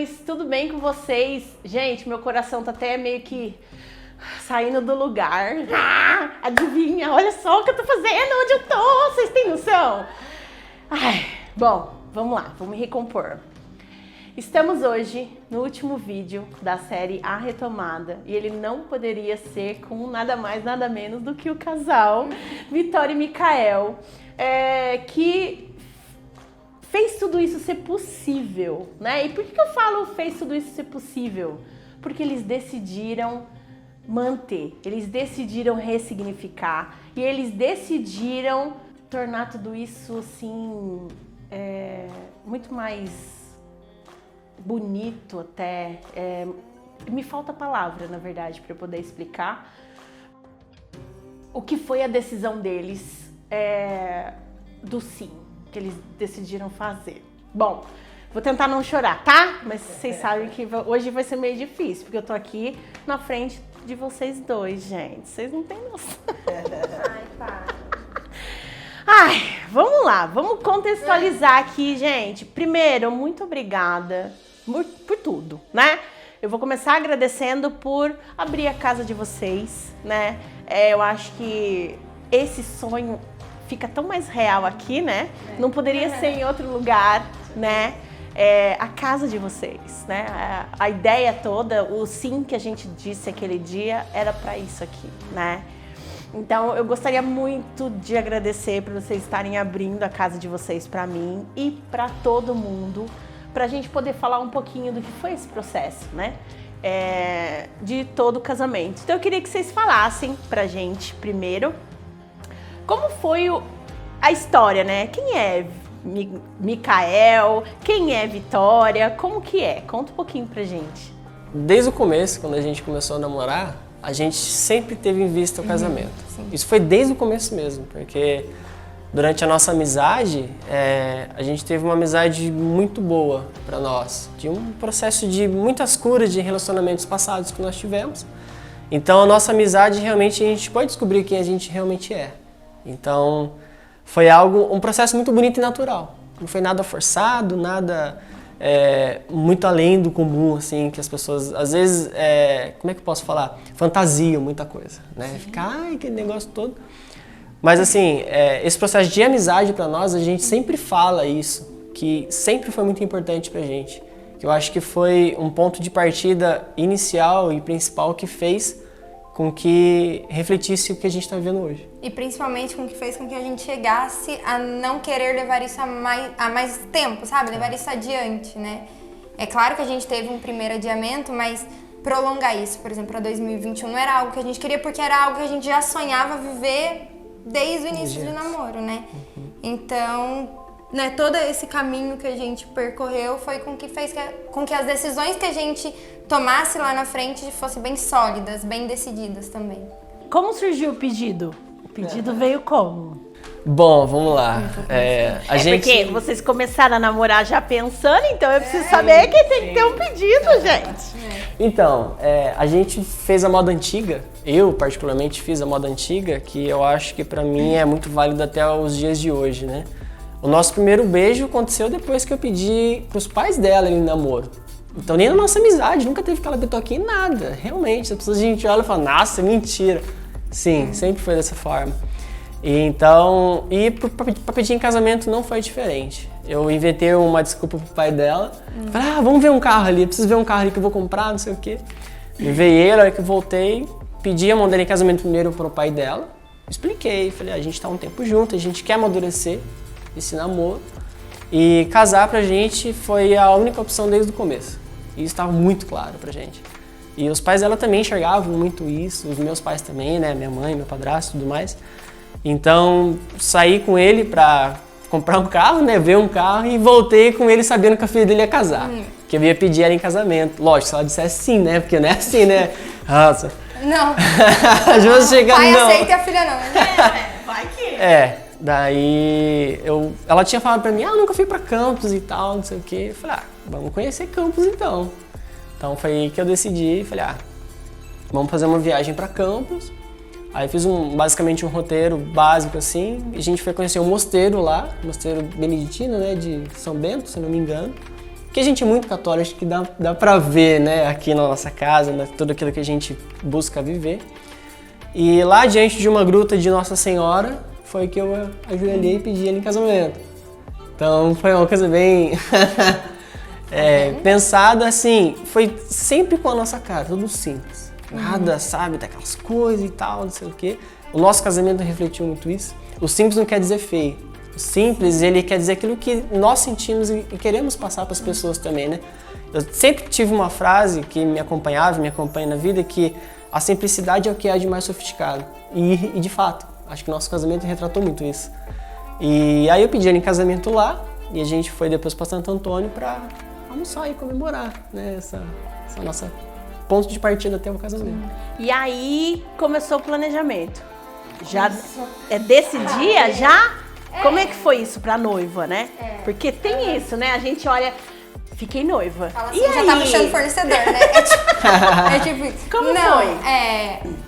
Demais, tudo bem com vocês? Gente, meu coração tá até meio que saindo do lugar. Adivinha? Olha só o que eu tô fazendo, onde eu tô, vocês têm noção? Bom, vamos lá, vamos me recompor. Estamos hoje no último vídeo da série A Retomada e ele não poderia ser com nada mais, nada menos do que o casal Vitória e Micael, que fez tudo isso ser possível, né? E por que eu falo fez tudo isso ser possível? Porque eles decidiram manter, eles decidiram ressignificar e eles decidiram tornar tudo isso assim muito mais bonito até. Me falta palavra, na verdade, para eu poder explicar o que foi a decisão deles do sim, que eles decidiram fazer. Bom, vou tentar não chorar, tá? Mas vocês sabem que hoje vai ser meio difícil, porque eu tô aqui na frente de vocês dois, gente. Vocês não têm noção. Ai, pá. Vamos lá, vamos contextualizar aqui, gente. Primeiro, muito obrigada por tudo, né? Eu vou começar agradecendo por abrir a casa de vocês, né? Eu acho que esse sonho fica tão mais real aqui, né? Não poderia ser em outro lugar, né? A casa de vocês, né? A ideia toda, o sim que a gente disse aquele dia era para isso aqui, né? Então eu gostaria muito de agradecer por vocês estarem abrindo a casa de vocês para mim e para todo mundo, para a gente poder falar um pouquinho do que foi esse processo, né? De todo o casamento. Então eu queria que vocês falassem pra gente primeiro como foi a história, né? Quem é Micael? Quem é Vitória? Como que é? Conta um pouquinho pra gente. Desde o começo, quando a gente começou a namorar, a gente sempre teve em vista o casamento. Isso foi desde o começo mesmo, porque durante a nossa amizade, a gente teve uma amizade muito boa para nós, de um processo de muitas curas de relacionamentos passados que nós tivemos. Então a nossa amizade realmente a gente pode descobrir quem a gente realmente é. Então foi um processo muito bonito e natural. Não foi nada forçado, nada muito além do comum, assim, que as pessoas, às vezes, como é que eu posso falar? Fantasiam muita coisa, né? Fica, aquele negócio todo. Mas, assim, esse processo de amizade para nós, a gente sempre fala isso, que sempre foi muito importante pra gente. Que eu acho que foi um ponto de partida inicial e principal que fez com que refletisse o que a gente está vivendo hoje. E principalmente com que fez com que a gente chegasse a não querer levar isso a mais tempo, sabe? Levar isso adiante, né? É claro que a gente teve um primeiro adiamento, mas prolongar isso, por exemplo, para 2021 não era algo que a gente queria, porque era algo que a gente já sonhava viver desde o início do namoro, né? Então, né, todo esse caminho que a gente percorreu foi com que fez com que as decisões que a gente tomasse lá na frente fossem bem sólidas, bem decididas também. Como surgiu o pedido? O pedido veio como? Bom, vamos lá. Porque vocês começaram a namorar já pensando, então eu preciso saber que tem que ter um pedido, gente. Então, a gente fez a moda antiga, eu particularmente fiz a moda antiga, que eu acho que pra mim é muito válido até os dias de hoje, né? O nosso primeiro beijo aconteceu depois que eu pedi pros pais dela em namoro. Então nem na nossa amizade, nunca teve aquela betoquinha, nada. Realmente, as pessoas a gente olha e fala, nossa, mentira. Sim, sempre foi dessa forma. Então, pra pedir em casamento não foi diferente. Eu inventei uma desculpa pro pai dela. Falei, vamos ver um carro ali, eu preciso ver um carro ali que eu vou comprar, não sei o quê. Levei ele, a hora que eu voltei, pedi a mão dele em casamento primeiro pro pai dela. Expliquei, falei, a gente tá um tempo junto, a gente quer amadurecer esse namoro. E casar pra gente foi a única opção desde o começo. E isso estava muito claro pra gente. E os pais dela também enxergavam muito isso, os meus pais também, né, minha mãe, meu padrasto e tudo mais. Então, saí com ele pra comprar um carro, né, ver um carro e voltei com ele sabendo que a filha dele ia casar. Que eu ia pedir ela em casamento. Lógico, se ela dissesse sim, né, porque não é assim, né. Nossa. Não. Pai não. Aceita e a filha não. Vai que... Daí ela tinha falado pra mim, eu nunca fui pra Campos e tal, não sei o quê. Eu falei, vamos conhecer Campos então. Então foi aí que eu decidi, falei, vamos fazer uma viagem pra Campos. Aí fiz basicamente um roteiro básico assim, e a gente foi conhecer um mosteiro lá, mosteiro beneditino, né, de São Bento, se não me engano. Porque a gente é muito católico, acho que dá pra ver, né, aqui na nossa casa, né, tudo aquilo que a gente busca viver. E lá diante de uma gruta de Nossa Senhora, foi que eu ajoelhei e pedi ela em casamento. Então foi uma coisa bem pensada, assim, foi sempre com a nossa cara, tudo simples. Nada, sabe, daquelas coisas e tal, não sei o quê. O nosso casamento refletiu muito isso. O simples não quer dizer feio. O simples, ele quer dizer aquilo que nós sentimos e queremos passar para as pessoas também, né? Eu sempre tive uma frase que me acompanhava, me acompanha na vida, que a simplicidade é o que há de mais sofisticado. E de fato, acho que o nosso casamento retratou muito isso. E aí eu pedi ela em casamento lá, e a gente foi depois para Santo Antônio para almoçar e comemorar, né, essa nossa ponto de partida até o casamento. E aí começou o planejamento. Já é desse dia já? Como é que foi isso pra noiva, né? Porque tem isso, né? A gente olha, fiquei noiva. Fala assim, e já aí? tá puxando fornecedor, né? É tipo, Como não, foi?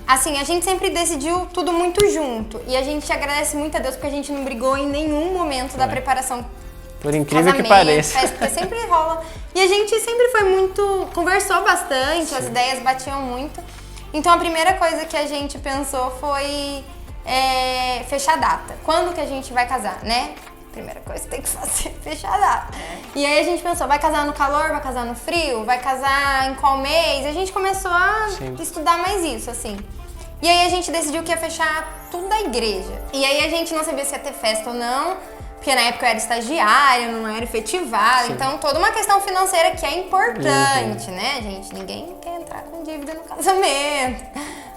Assim, a gente sempre decidiu tudo muito junto. E a gente agradece muito a Deus porque a gente não brigou em nenhum momento da preparação. Por incrível que Casamento, pareça. porque sempre rola. E a gente sempre foi muito... Conversou bastante, as ideias batiam muito. Então a primeira coisa que a gente pensou foi fechar a data. Quando que a gente vai casar, né? Primeira coisa que tem que fazer é fechar a data. E aí a gente pensou, vai casar no calor, vai casar no frio, vai casar em qual mês? E a gente começou a estudar mais isso, assim. E aí a gente decidiu que ia fechar tudo da igreja. E aí a gente não sabia se ia ter festa ou não, porque na época eu era estagiária, não era efetivada. Então toda uma questão financeira que é importante, né, gente? Ninguém quer entrar com dívida no casamento.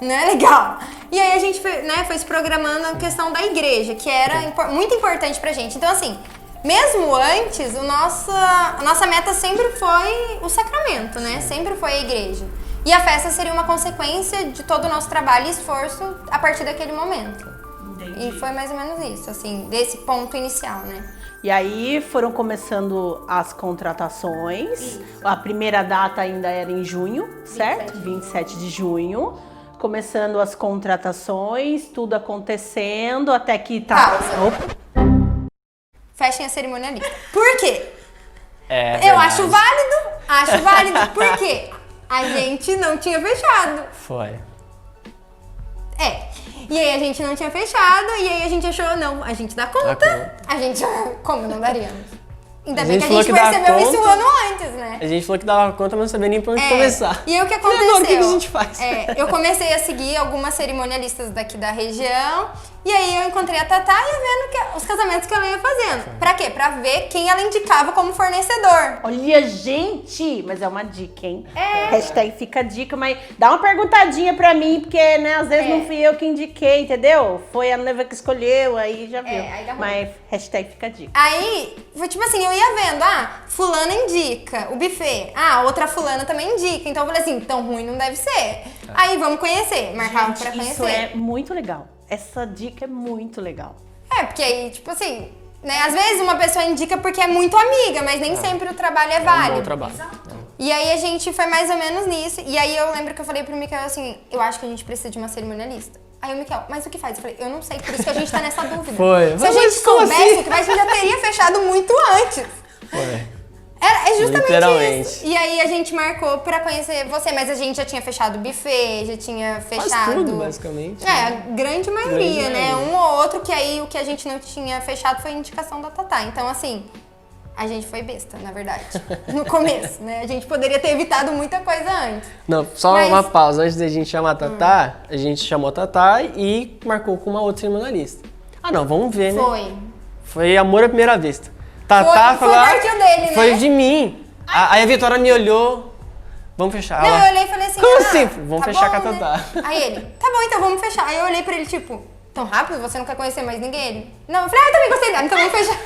Não é legal. E aí a gente foi se programando a questão da igreja, que era muito importante pra gente. Então, assim, mesmo antes, a nossa meta sempre foi o sacramento, né? Sempre foi a igreja. E a festa seria uma consequência de todo o nosso trabalho e esforço a partir daquele momento. Entendi. E foi mais ou menos isso, assim, desse ponto inicial, né? E aí foram começando as contratações. Isso. A primeira data ainda era em junho, certo? 27 de junho. Começando as contratações, tudo acontecendo, até que tá... Fechem a cerimonialista. Por quê? Eu acho válido. Por quê? A gente não tinha fechado. Foi. E aí a gente não tinha fechado, e aí a gente achou, não, a gente dá conta. A gente, como não daríamos? Ainda bem que a gente percebeu isso um ano antes, né? A gente falou que dava conta, mas não sabia nem por onde começar. E aí o que aconteceu? E agora, o que a gente faz? Eu comecei a seguir algumas cerimonialistas daqui da região, e aí eu encontrei a Tatá e ia vendo os casamentos que ela ia fazendo. Pra quê? Pra ver quem ela indicava como fornecedor. Olha, gente! Mas é uma dica, hein? Hashtag fica a dica, mas dá uma perguntadinha pra mim, porque, né, às vezes não fui eu que indiquei, entendeu? Foi a noiva que escolheu, aí já viu. Aí dá ruim. Mas hashtag fica a dica. Aí, foi tipo assim, eu ia vendo, fulana indica o buffet, outra fulana também indica. Então eu falei assim, tão ruim não deve ser. Aí vamos conhecer, marcava pra conhecer. Isso é muito legal. Essa dica é muito legal. Porque aí, tipo assim, né, às vezes uma pessoa indica porque é muito amiga, mas nem sempre o trabalho é válido. Um bom trabalho. E aí a gente foi mais ou menos nisso. E aí eu lembro que eu falei pro Miquel assim, eu acho que a gente precisa de uma cerimonialista. Aí o Miquel, mas o que faz? Eu falei, eu não sei, por isso que a gente tá nessa dúvida. Foi. Se a gente soubesse o que faz, a gente já teria fechado muito antes. Foi. É justamente literalmente isso. E aí a gente marcou pra conhecer você, mas a gente já tinha fechado o buffet, já tinha fechado... Quase tudo, basicamente. A grande maioria, né? Um ou outro, que aí o que a gente não tinha fechado foi a indicação da Tatá. Então, assim, a gente foi besta, na verdade, no começo, né? A gente poderia ter evitado muita coisa antes. Não, só uma pausa. Antes da gente chamar a Tatá, a gente chamou a Tatá e marcou com uma outra cerimonialista. Não, vamos ver, né? Foi amor à primeira vista. Tatá foi partiu dele, né? Foi de mim. Aí a Vitória me olhou, vamos fechar. Não, eu olhei e falei assim, como assim? Vamos tá fechar bom, com a Tatá. Né? Aí ele, tá bom, então vamos fechar. Aí eu olhei pra ele, tipo, tão rápido? Você não quer conhecer mais ninguém? Ele, não, eu falei, eu também gostei dela, então vamos fechar.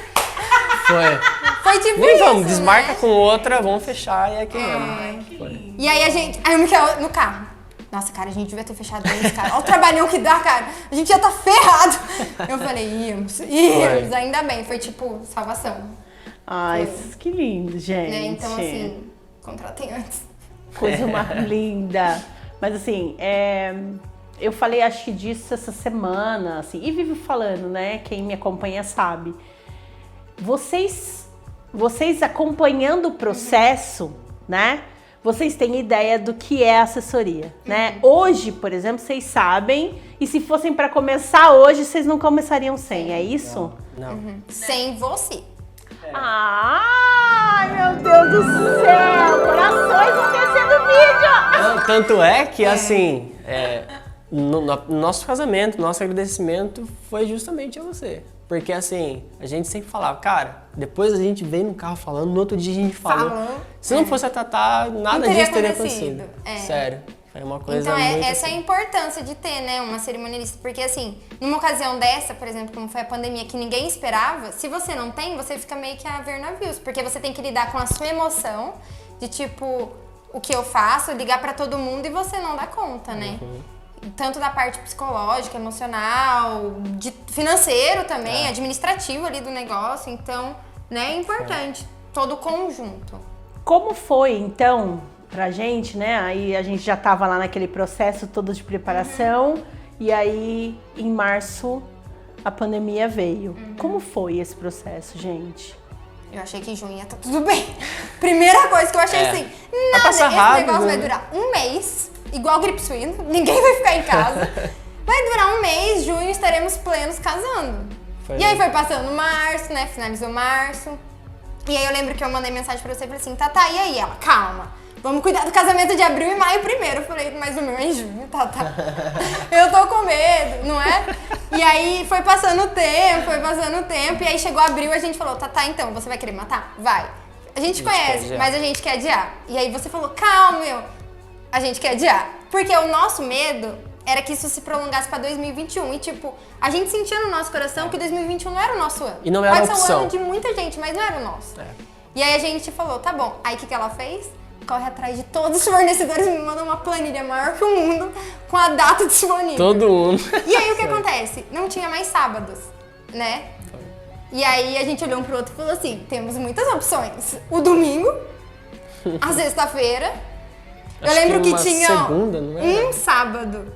Foi tipo nem isso, vamos, desmarca né? com outra, vamos fechar e é aqui mesmo. E aí o Miquel no carro. Nossa, cara, a gente devia ter fechado isso, cara. Olha o trabalhão que dá, cara. A gente ia tá ferrado. Eu falei, íamos, ainda bem. Foi tipo, salvação. Ai, que lindo, gente. Né? Então, assim, contratem antes. Coisa mais linda. Mas assim, eu falei acho que disso essa semana, assim, e vivo falando, né? Quem me acompanha sabe. Vocês vocês acompanhando o processo, né? Vocês têm ideia do que é assessoria, né? Hoje, por exemplo, vocês sabem, e se fossem para começar hoje, vocês não começariam sem, é isso? Não. Sem você. Ai, meu Deus do céu! Corações vão descer no vídeo! Não, tanto é que, assim, no nosso casamento, nosso agradecimento foi justamente a você. Porque, assim, a gente sempre falava, cara, depois a gente veio no carro falando, no outro dia a gente falou. Se não fosse a Tatá, nada disso teria acontecido. Sério. Foi uma coisa então, muito essa é a assim. importância de ter, né, uma cerimonialista. Porque, assim, numa ocasião dessa, por exemplo, como foi a pandemia, que ninguém esperava, se você não tem, você fica meio que a ver navios. Porque você tem que lidar com a sua emoção, de tipo, o que eu faço, ligar pra todo mundo e você não dá conta, né? Tanto da parte psicológica, emocional, financeiro também, administrativo ali do negócio. Então, né, é importante. Todo o conjunto. Como foi, então, pra gente, né? Aí a gente já tava lá naquele processo todo de preparação, e aí, em março, a pandemia veio. Como foi esse processo, gente? Eu achei que em junho ia tá tudo bem. Primeira coisa que eu achei assim, nada, passar esse rápido, negócio né? vai durar um mês, igual gripe suína, ninguém vai ficar em casa. Vai durar um mês, junho estaremos plenos casando. E aí foi passando março, né? Finalizou março. E aí eu lembro que eu mandei mensagem pra você e falei assim, Tatá, e aí? Ela, calma, vamos cuidar do casamento de abril e maio primeiro. Eu falei, mas o meu é em junho, Tatá. Eu tô com medo, não é? E aí foi passando o tempo, e aí chegou abril e a gente falou, Tatá, então, você vai querer matar? Vai. A gente conhece, mas a gente quer adiar. E aí você falou, calma, a gente quer adiar. Porque o nosso medo era que isso se prolongasse pra 2021. E tipo, a gente sentia no nosso coração que 2021 não era o nosso ano. E não era Pode a ser o opção. ano de muita gente, mas não era o nosso. E aí a gente falou, tá bom. Aí o que ela fez? Corre atrás de todos os fornecedores e me manda uma planilha maior que o mundo com a data disponível. Todo mundo. E aí o que acontece? Não tinha mais sábados, né? E aí a gente olhou um pro outro e falou assim, temos muitas opções. O domingo, a sexta-feira. Eu lembro que uma tinha segunda, não era? um sábado.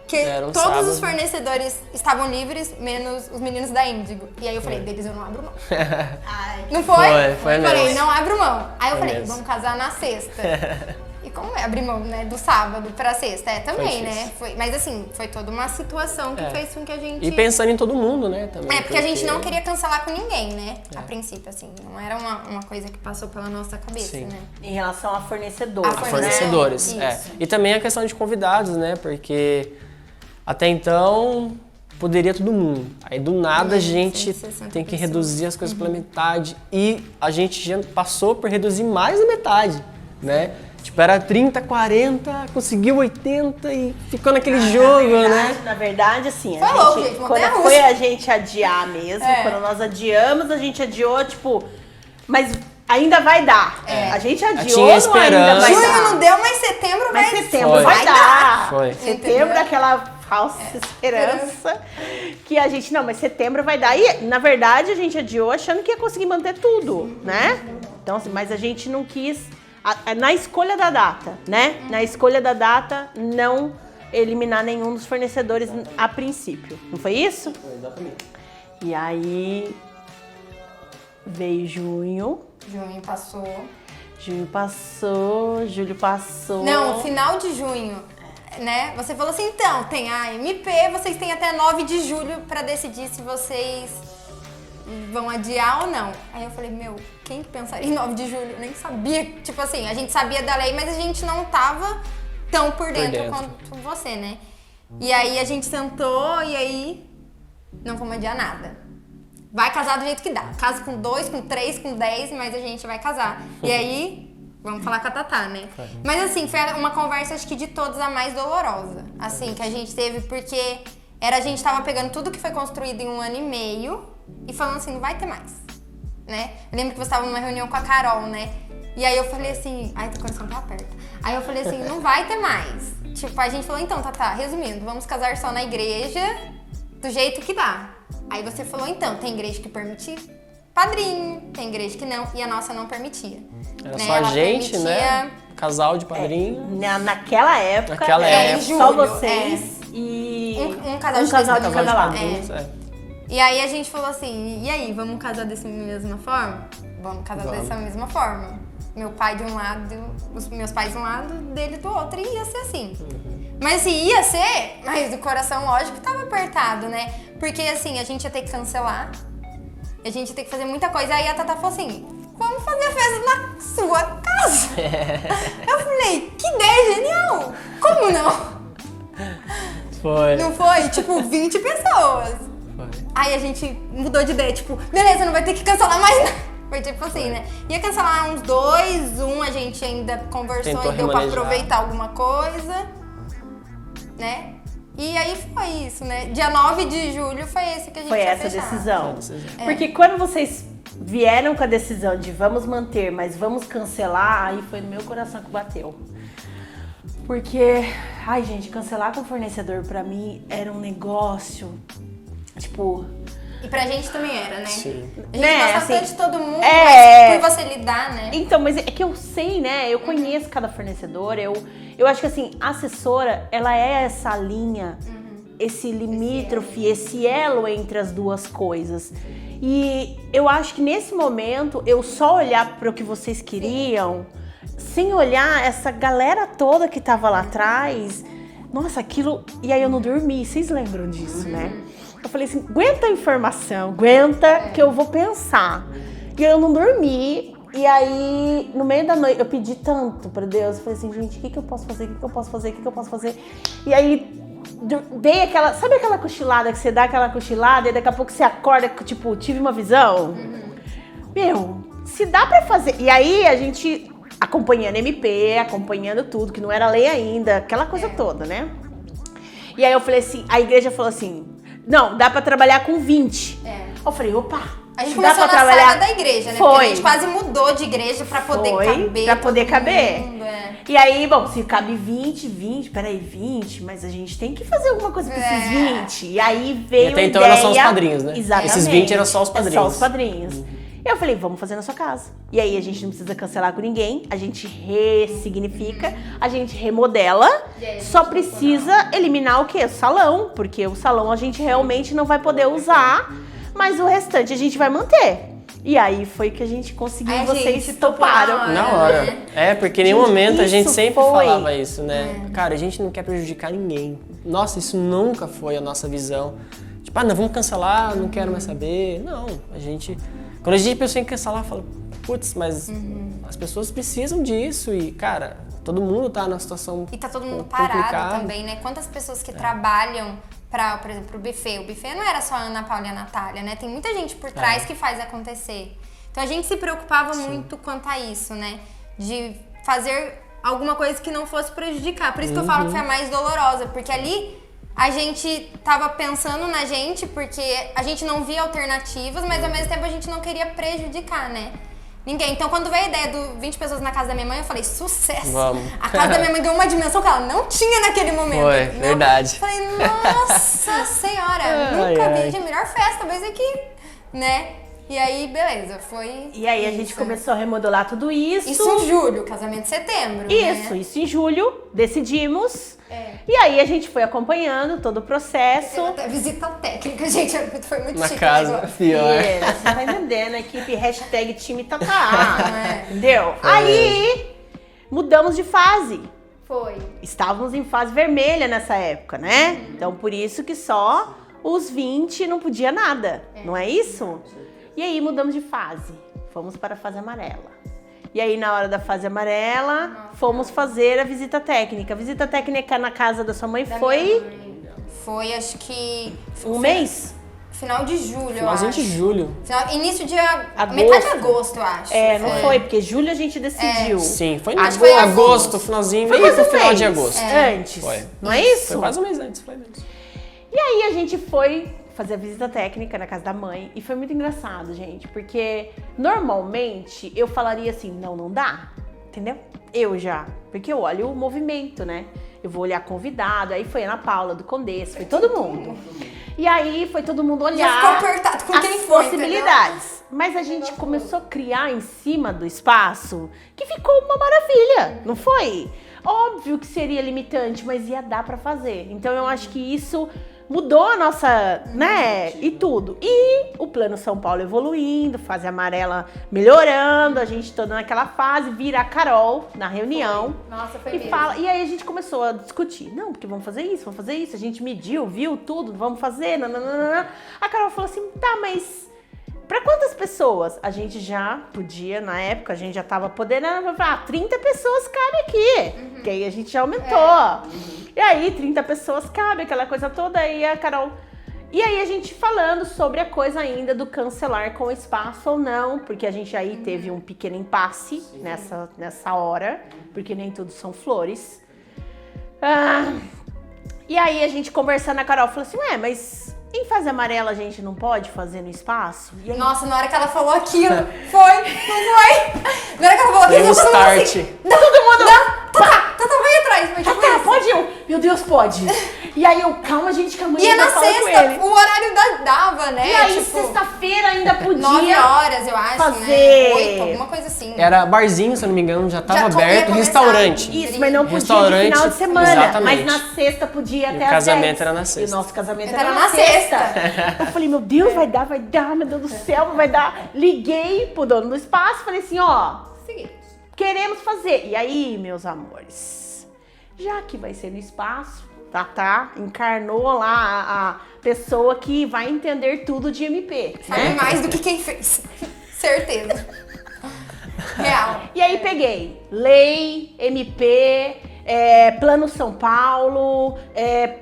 Que Era um todos sábado. os fornecedores estavam livres, menos os meninos da Índigo. E aí eu falei, deles eu não abro mão. Não foi? Foi Eu falei, mesmo. não abro mão. Aí eu Foi falei, mesmo. vamos casar na sexta. E como é abrir mão, né, do sábado pra sexta? Também, Foi né? Mas assim, foi toda uma situação que fez com que a gente... E pensando em todo mundo, né, também. porque a gente não queria cancelar com ninguém, né? A princípio, assim, não era uma coisa que passou pela nossa cabeça, Sim. né? Em relação a fornecedores. A Fornecedores, Isso. E também a questão de convidados, né, porque até então poderia todo mundo. Aí do nada a gente 160 tem que pessoas. reduzir as coisas pela metade e a gente já passou por reduzir mais da metade, né? Tipo, era 30, 40, conseguiu 80 e ficou naquele jogo, né? Na verdade, assim, Foi louco, gente, quando montanha-russa. foi a gente adiar mesmo, quando nós adiamos, a gente adiou, tipo, mas ainda vai dar. A gente adiou, tinha não ainda esperança. vai Junho dar. não deu, mas setembro Mas vai... setembro Foi. vai dar. Foi. Setembro, Entendeu? aquela falsa esperança que a gente, não, mas setembro vai dar. E, na verdade, a gente adiou achando que ia conseguir manter tudo, né? Então, assim, mas a gente não quis, na escolha da data, né? Na escolha da data, não eliminar nenhum dos fornecedores a princípio. Não foi isso? Exatamente. E aí, veio junho. Junho passou. Junho passou, julho passou. Não, final de junho, né? Você falou assim, então, tem a MP, vocês têm até 9 de julho pra decidir se vocês vão adiar ou não. Aí eu falei, quem pensaria em 9 de julho? Eu nem sabia. Tipo assim, a gente sabia da lei, mas a gente não tava tão por dentro quanto você, né? E aí a gente sentou e aí não vamos adiar nada. Vai casar do jeito que dá. Casa com 2, com 3, com 10, mas a gente vai casar. E aí, vamos falar com a Tatá, né? Mas assim, foi uma conversa, acho que de todos, a mais dolorosa. Assim, que a gente teve, porque a gente tava pegando tudo que foi construído em 1 ano e meio e falando assim, não vai ter mais, né? Eu lembro que você tava numa reunião com a Carol, né? E aí eu falei assim, ai, teu coração tá aperto. Aí eu falei assim, não vai ter mais. Tipo, a gente falou, então, Tatá, resumindo, vamos casar só na igreja, do jeito que dá. Aí você falou, então, tem igreja que permite padrinho, tem igreja que não, e a nossa não permitia. Era né? só a Ela gente, permitia- né? Casal de padrinho. Naquela época, Naquela era época. só Julho, vocês e Um casal de casal dois de cada lado. padrinhos, E aí a gente falou assim, e aí, vamos casar dessa mesma forma? vamos casar dessa mesma forma. Meu pai de um lado, os meus pais de um lado, dele do outro, e ia ser assim. Mas assim, ia ser, mas o coração, lógico, tava apertado, né? Porque assim, a gente ia ter que cancelar, a gente ia ter que fazer muita coisa. Aí a Tatá falou assim, vamos fazer a festa na sua casa. Eu falei, que ideia genial! Como não? Foi. Não foi? Tipo, 20 pessoas. Foi. Aí a gente mudou de ideia, tipo, beleza, não vai ter que cancelar mais nada. Foi tipo assim, né? Ia cancelar uns 2, a gente ainda conversou Tentou e deu pra remanejar. aproveitar alguma coisa, né? E aí foi isso, né? Dia 9 de julho foi esse que a gente Foi ia essa fechar. decisão. É. Porque quando vocês vieram com a decisão de vamos manter, mas vamos cancelar, aí foi no meu coração que bateu. Porque, ai gente, cancelar com o fornecedor pra mim era um negócio, tipo... E pra gente também era, né? Sim. A gente Né, gosta assim, tanto de todo mundo, é. mas por você lidar, né? Então, mas é que eu sei, né? Eu conheço cada fornecedor. Eu acho que assim, a assessora, ela é essa linha, esse limítrofe, esse elo entre as duas coisas. E eu acho que nesse momento, eu só olhar para o que vocês queriam, sem olhar essa galera toda que tava lá atrás. Nossa, aquilo... E aí eu não dormi, vocês lembram disso, né? Eu falei assim, aguenta a informação, aguenta que eu vou pensar. E eu não dormi, e aí no meio da noite eu pedi tanto pra Deus, eu falei assim, gente, o que eu posso fazer, o que eu posso fazer, o que eu posso fazer? E aí dei aquela, sabe aquela cochilada que você dá aquela cochilada e daqui a pouco você acorda, tipo, tive uma visão? Meu, se dá pra fazer. E aí a gente acompanhando MP, acompanhando tudo, que não era lei ainda, aquela coisa toda, né? E aí eu falei assim, a igreja falou assim, não, dá pra trabalhar com 20. Eu falei, opa, A gente se dá começou pra na trabalhar... saga da igreja, né? Foi. Porque a gente quase mudou de igreja pra poder caber. Pra poder todo caber. mundo, é. E aí, bom, se cabe 20, peraí, 20, mas a gente tem que fazer alguma coisa pra esses 20. E aí veio E até a então ideia... eram só os padrinhos, né? Exatamente. Esses 20 eram só os padrinhos. Só os padrinhos. E eu falei, vamos fazer na sua casa. E aí a gente não precisa cancelar com ninguém, a gente ressignifica, a gente remodela, só precisa eliminar o quê? O salão, porque o salão a gente realmente não vai poder usar, mas o restante a gente vai manter. E aí foi que a gente conseguiu, Aí, vocês gente, toparam. Na hora. É, porque em nenhum Gente, momento a gente isso sempre foi. falava isso, né? Cara, a gente não quer prejudicar ninguém. Nossa, isso nunca foi a nossa visão. Tipo, não, vamos cancelar, não quero mais saber. Não, a gente... Quando a gente pensou em cancelar, fala, putz, mas as pessoas precisam disso e, cara, todo mundo tá numa situação E tá todo mundo complicada. parado também, né? Quantas pessoas que trabalham pra, por exemplo, o buffet. O buffet não era só a Ana Paula e a Natália, né? Tem muita gente por trás que faz acontecer. Então a gente se preocupava muito quanto a isso, né? De fazer alguma coisa que não fosse prejudicar. Por isso que eu falo que foi a mais dolorosa, porque ali a gente tava pensando na gente, porque a gente não via alternativas, mas ao mesmo tempo a gente não queria prejudicar, né? Ninguém. Então, quando veio a ideia do 20 pessoas na casa da minha mãe, eu falei, sucesso! Vamos. A casa da minha mãe ganhou uma dimensão que ela não tinha naquele momento. Foi, entendeu? verdade. Eu falei, nossa senhora, nunca vi. Gente, a melhor festa, talvez aqui, né? E aí, beleza, foi. E aí a gente começou a remodelar tudo isso. Isso em julho, casamento em setembro. Isso, né? isso em julho, decidimos. E aí a gente foi acompanhando todo o processo. Teve até visita técnica, gente, foi muito Na chique. casa, o negócio. pior. E você tá entendendo, a equipe hashtag time Tatá, É. entendeu? Aí mudamos de fase. Foi. Estávamos em fase vermelha nessa época, né? Então por isso que só os 20 não podia nada, não é isso? E aí mudamos de fase, fomos para a fase amarela. E aí na hora da fase amarela, fomos fazer a visita técnica. A visita técnica na casa da sua mãe foi Foi, acho que. um mês? Final de julho, eu Finalzinho acho. de julho. Início de. Agosto. Metade de agosto, eu acho. É, não foi, porque julho a gente decidiu. Sim, foi Acho no que foi agosto, finalzinho, Foi meio mais pro um final mês de agosto. antes, Foi. não é isso? Foi quase um mês antes, foi mesmo. E aí a gente foi fazer a visita técnica na casa da mãe e foi muito engraçado, gente, porque normalmente eu falaria assim, não dá, entendeu? Eu já, porque eu olho o movimento, né? Eu vou olhar convidado, aí foi a Ana Paula do Condessa, foi todo mundo. E aí foi todo mundo olhar Já ficou apertado com as quem foi, possibilidades. Mas a gente começou a criar em cima do espaço que ficou uma maravilha, não foi? Óbvio que seria limitante, mas ia dar pra fazer. Então eu acho que isso mudou a nossa, né, e tudo. E o Plano São Paulo evoluindo, fase amarela melhorando, a gente toda naquela fase, vira a Carol na reunião. Nossa, foi E mesmo. fala, e aí a gente começou a discutir. Não, porque vamos fazer isso, a gente mediu, viu tudo, vamos fazer, nananana. A Carol falou assim, tá, mas pra quantas pessoas? A gente já podia, na época, a gente já tava podendo, 30 pessoas cabe aqui. Que aí a gente já aumentou. E aí, 30 pessoas cabe, aquela coisa toda, aí a Carol... E aí a gente falando sobre a coisa ainda do cancelar com espaço ou não, porque a gente aí teve um pequeno impasse nessa hora, porque nem tudo são flores. E aí a gente conversando, a Carol falou assim, mas em fase amarela a gente não pode fazer no espaço? E aí, Nossa, na hora que ela falou aquilo, foi, não foi? Na hora que ela falou aquilo, Deu todo mundo start. assim, não, todo mundo, não, Tata, vai atrás, mas tipo tá, isso. pode eu? Meu Deus, pode. E aí eu, calma gente, calma aí, E é ainda na falo com sexta, ele. o horário dava, né? E aí, tipo, sexta-feira ainda podia 9 horas, eu acho, fazer. né? 8, alguma coisa assim. Era barzinho, se eu não me engano, já tava Já ia aberto, começar. restaurante. Isso, mas não podia de Restaurante, final de semana. exatamente. Mas na sexta podia até E o às casamento 10. era na E o sexta. nosso casamento Então era era na na sexta. sexta. Eu falei, meu Deus, vai dar, meu Deus do céu, vai dar. Liguei pro dono do espaço, falei assim, Seguinte. queremos fazer. E aí, meus amores, já que vai ser no espaço, Tatá encarnou lá a pessoa que vai entender tudo de MP, Sabe né? mais do que quem fez. Certeza. Real. E aí peguei lei, MP, Plano São Paulo,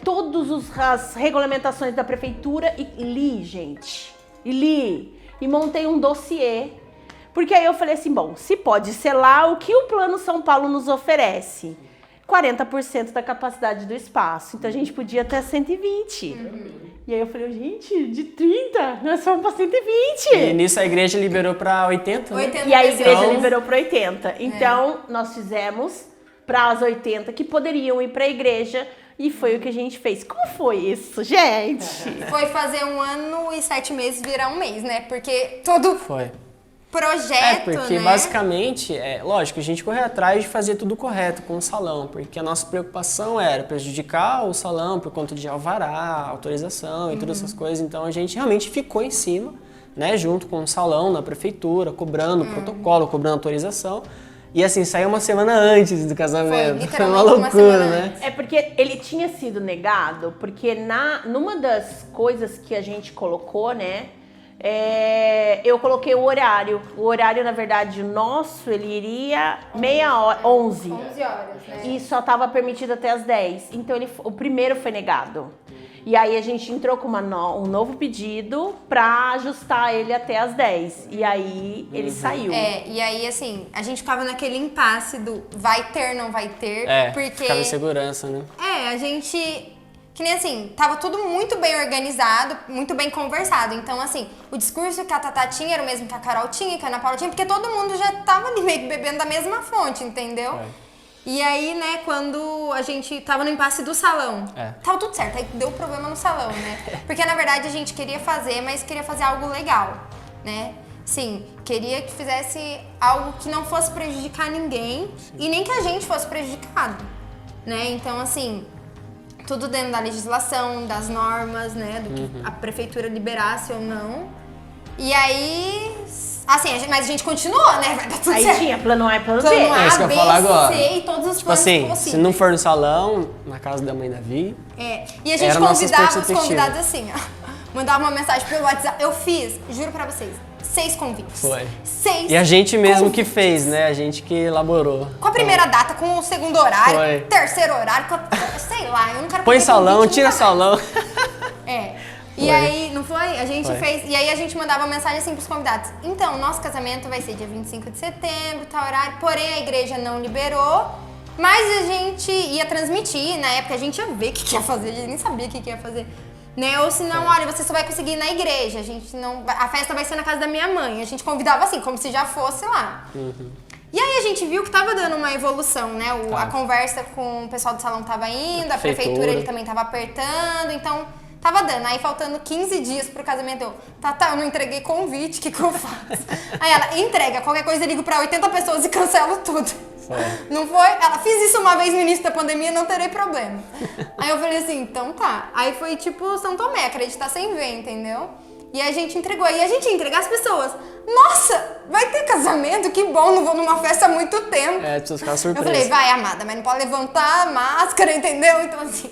todas as regulamentações da prefeitura e li, gente. E montei um dossiê. Porque aí eu falei assim, bom, se pode ser lá, o que o Plano São Paulo nos oferece? 40% da capacidade do espaço. Então a gente podia até 120. E aí eu falei, gente, de 30, nós fomos pra 120. E nisso a igreja liberou pra 80, né? 80 E a igreja pessoas. liberou para 80. Então, nós fizemos para as 80 que poderiam ir para a igreja e foi o que a gente fez. Como foi isso, gente? Foi fazer 1 ano e 7 meses virar 1 mês, né? Porque todo Foi. projeto, Porque né? basicamente, lógico, a gente correu atrás de fazer tudo correto com o salão, porque a nossa preocupação era prejudicar o salão por conta de alvará, autorização e todas essas coisas. Então a gente realmente ficou em cima, né, junto com o salão na prefeitura, cobrando protocolo, cobrando autorização. E assim, saiu uma semana antes do casamento. Foi, Foi uma literalmente uma loucura, semana né? antes. É porque ele tinha sido negado, porque numa das coisas que a gente colocou, né, eu coloquei o horário. O horário, na verdade, nosso, ele iria 11. 11 horas, né? E só estava permitido até as 10. Então o primeiro foi negado. E aí a gente entrou com um novo pedido pra ajustar ele até as 10. E aí ele saiu. E aí, assim, a gente ficava naquele impasse do vai ter, não vai ter. Porque ficava em segurança, né? a gente... Que nem assim, tava tudo muito bem organizado, muito bem conversado. Então, assim, o discurso que a Tatá tinha era o mesmo que a Carol tinha, que a Ana Paula tinha, porque todo mundo já tava ali meio que bebendo da mesma fonte, entendeu? E aí, né, quando a gente tava no impasse do salão, tava tudo certo, aí deu problema no salão, né? Porque, na verdade, a gente queria fazer, mas queria fazer algo legal, né? Sim, queria que fizesse algo que não fosse prejudicar ninguém e nem que a gente fosse prejudicado, né? Então, assim... Tudo dentro da legislação, das normas, né? Do que a prefeitura liberasse ou não. E aí... Assim, mas a gente continuou, né? Vai dar tudo Aí certo. tinha plano A e plano B. Plano É isso que A, eu B, ia falar agora. C e todos os Tipo planos assim, possíveis. se não for no salão, na casa da mãe Davi... E a gente era nossa convidava os expectativa. convidados assim, ó. Mandava uma mensagem pelo WhatsApp. Eu fiz, juro pra vocês, 6 convites. Foi. 6 E a gente mesmo que convites. fez, né? A gente que elaborou. Com a primeira data, com o segundo horário, Foi. terceiro horário, sei lá, eu não quero Põe fazer salão, convite tira nunca mais. salão. E Foi. aí, não foi? A gente fez. E aí a gente mandava mensagem assim pros convidados. Então, nosso casamento vai ser dia 25 de setembro, tal horário. Porém, a igreja não liberou. Mas a gente ia transmitir. Na época a gente ia ver o que ia fazer. A gente nem sabia o que ia fazer. Né? Ou se não, olha, você só vai conseguir ir na igreja. A gente não. A festa vai ser na casa da minha mãe. A gente convidava assim, como se já fosse lá. E aí a gente viu que tava dando uma evolução, né? A conversa com o pessoal do salão tava indo, a prefeitura ele também tava apertando, então tava dando. Aí faltando 15 dias pro casamento, eu não entreguei convite, o que eu faço? Aí ela, entrega, qualquer coisa eu ligo pra 80 pessoas e cancelo tudo. Não foi? Ela fiz isso uma vez no início da pandemia, não terei problema. Aí eu falei assim, então tá. Aí foi tipo São Tomé, acreditar sem ver, entendeu? E a gente entregou. E a gente ia entregar as pessoas. Nossa, vai ter casamento? Que bom, não vou numa festa há muito tempo. As pessoas ficaram surpresas. Eu falei, vai, amada, mas não pode levantar a máscara, entendeu? Então, assim,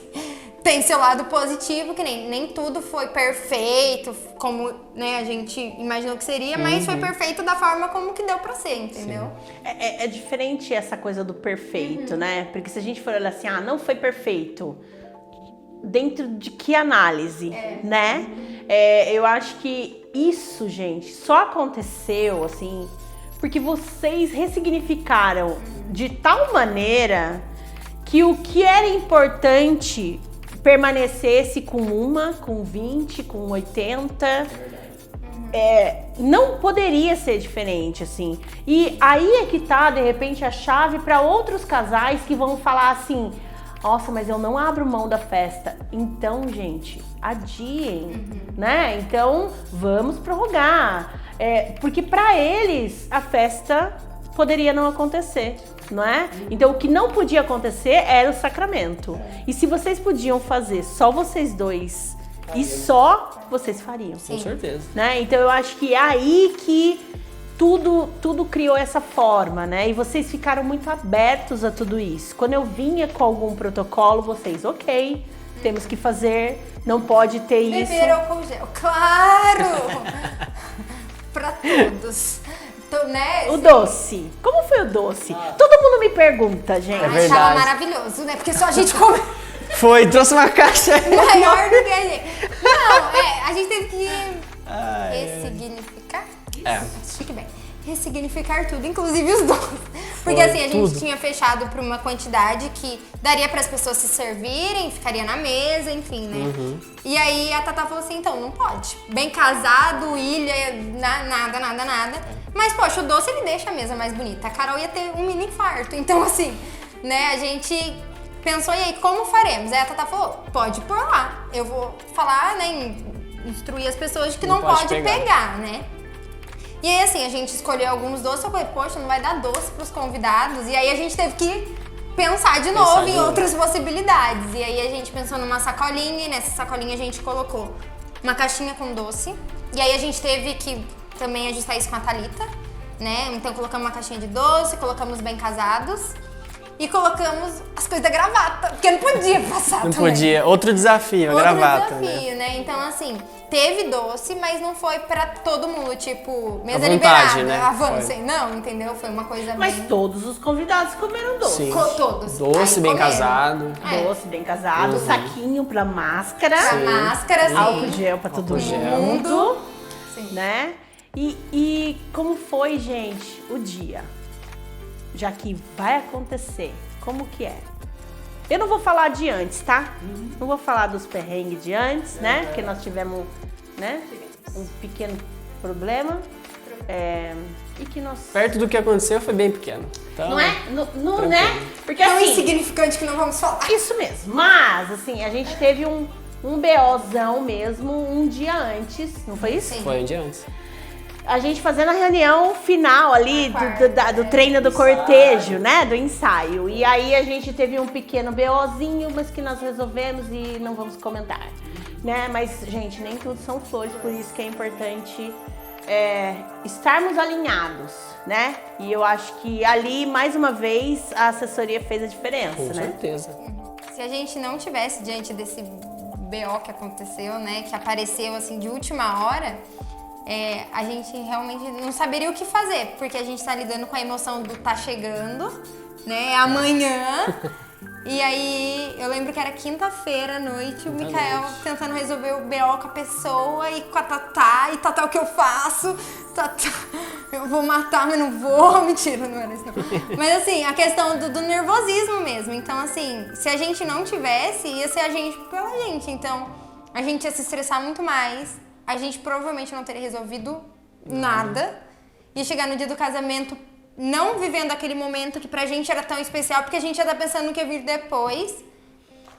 tem seu lado positivo, que nem tudo foi perfeito, como, né, a gente imaginou que seria, mas foi perfeito da forma como que deu pra ser, entendeu? É diferente essa coisa do perfeito, né? Porque se a gente for olhar assim, não foi perfeito, dentro de que análise, né? Eu acho que isso, gente, só aconteceu, assim, porque vocês ressignificaram de tal maneira que o que era importante permanecesse com 20, com 80, não poderia ser diferente, assim. E aí é que tá, de repente, a chave para outros casais que vão falar assim, nossa, mas eu não abro mão da festa. Então, gente, adiem, né? Então, vamos prorrogar. Porque para eles, a festa poderia não acontecer, não é? Então, o que não podia acontecer era o sacramento. E se vocês podiam fazer só vocês dois, e só vocês fariam. Com certeza. Né? Então, eu acho que é aí que tudo criou essa forma, né? E vocês ficaram muito abertos a tudo isso. Quando eu vinha com algum protocolo, vocês, ok, temos que fazer, não pode ter isso. Beber álcool gel, claro! Pra todos. Né? O doce. Como foi o doce? Todo mundo me pergunta, gente. Eu verdade. achava maravilhoso, né? Porque só a gente come Foi, trouxe uma caixa. maior do que a gente. Não, a gente teve que ressignificar. Fique bem. Ressignificar tudo, inclusive os doces. Porque Foi, assim, a gente tudo. tinha fechado por uma quantidade que daria para as pessoas se servirem, ficaria na mesa, enfim, né? E aí a Tatá falou assim, então, não pode. Bem casado, ilha, nada. Mas, poxa, o doce ele deixa a mesa mais bonita. A Carol ia ter um mini infarto. Então, assim, né, a gente pensou, e aí, como faremos? Aí a Tatá falou, pode pôr lá. Eu vou falar, né, instruir as pessoas de que não pode pegar, né? E aí, assim, a gente escolheu alguns doces, eu falei, poxa, não vai dar doce pros convidados. E aí a gente teve que pensar de novo em outras possibilidades. E aí a gente pensou numa sacolinha, e nessa sacolinha a gente colocou uma caixinha com doce. E aí a gente teve que também ajustar isso com a Thalita, né? Então colocamos uma caixinha de doce, colocamos bem casados. E colocamos as coisas da gravata, porque não podia passar Não também. podia. Outro desafio, a gravata, desafio, né? Então, assim, teve doce, mas não foi pra todo mundo, tipo, mesa À vontade, liberada, né? avancem. Não, entendeu? Foi uma coisa Mas bem... todos os convidados comeram doce. Sim. Todos. Doce, Aí bem comeram. casado. Doce bem casado, saquinho pra máscara, A máscara, sim. álcool gel pra todo mundo, Sim. né? E como foi, gente, o dia? Já que vai acontecer, como que é? Eu não vou falar de antes, tá? Não vou falar dos perrengues de antes, né? Porque nós tivemos, né, um pequeno problema. E que nós... Perto do que aconteceu foi bem pequeno. Então, Não é? Não, né? Porque Tão assim... insignificante que não vamos falar. Isso mesmo. Mas, assim, a gente teve um BOzão mesmo um dia antes, não foi isso? Sim. Foi um dia antes. A gente fazendo a reunião final ali do treino do cortejo, né? Do ensaio. E aí a gente teve um pequeno BOzinho, mas que nós resolvemos e não vamos comentar, né? Mas, gente, nem tudo são flores, por isso que é importante estarmos alinhados, né? E eu acho que ali, mais uma vez, a assessoria fez a diferença, Com né? certeza. Se a gente não tivesse diante desse BO que aconteceu, né? Que apareceu, assim, de última hora... a gente realmente não saberia o que fazer, porque a gente tá lidando com a emoção do tá chegando, né, amanhã. E aí, eu lembro que era quinta-feira à noite, o Mikael tentando resolver o BO com a pessoa e com a Tatá, e Tatá, o que eu faço? Tatá, eu vou matar, mas não vou. Mentira, não era isso não. Mas assim, a questão do nervosismo mesmo. Então assim, se a gente não tivesse, ia ser a gente pela gente. Então, a gente ia se estressar muito mais. A gente provavelmente não teria resolvido nada. Ia chegar no dia do casamento não vivendo aquele momento que pra gente era tão especial, porque a gente já tá pensando no que ia vir depois,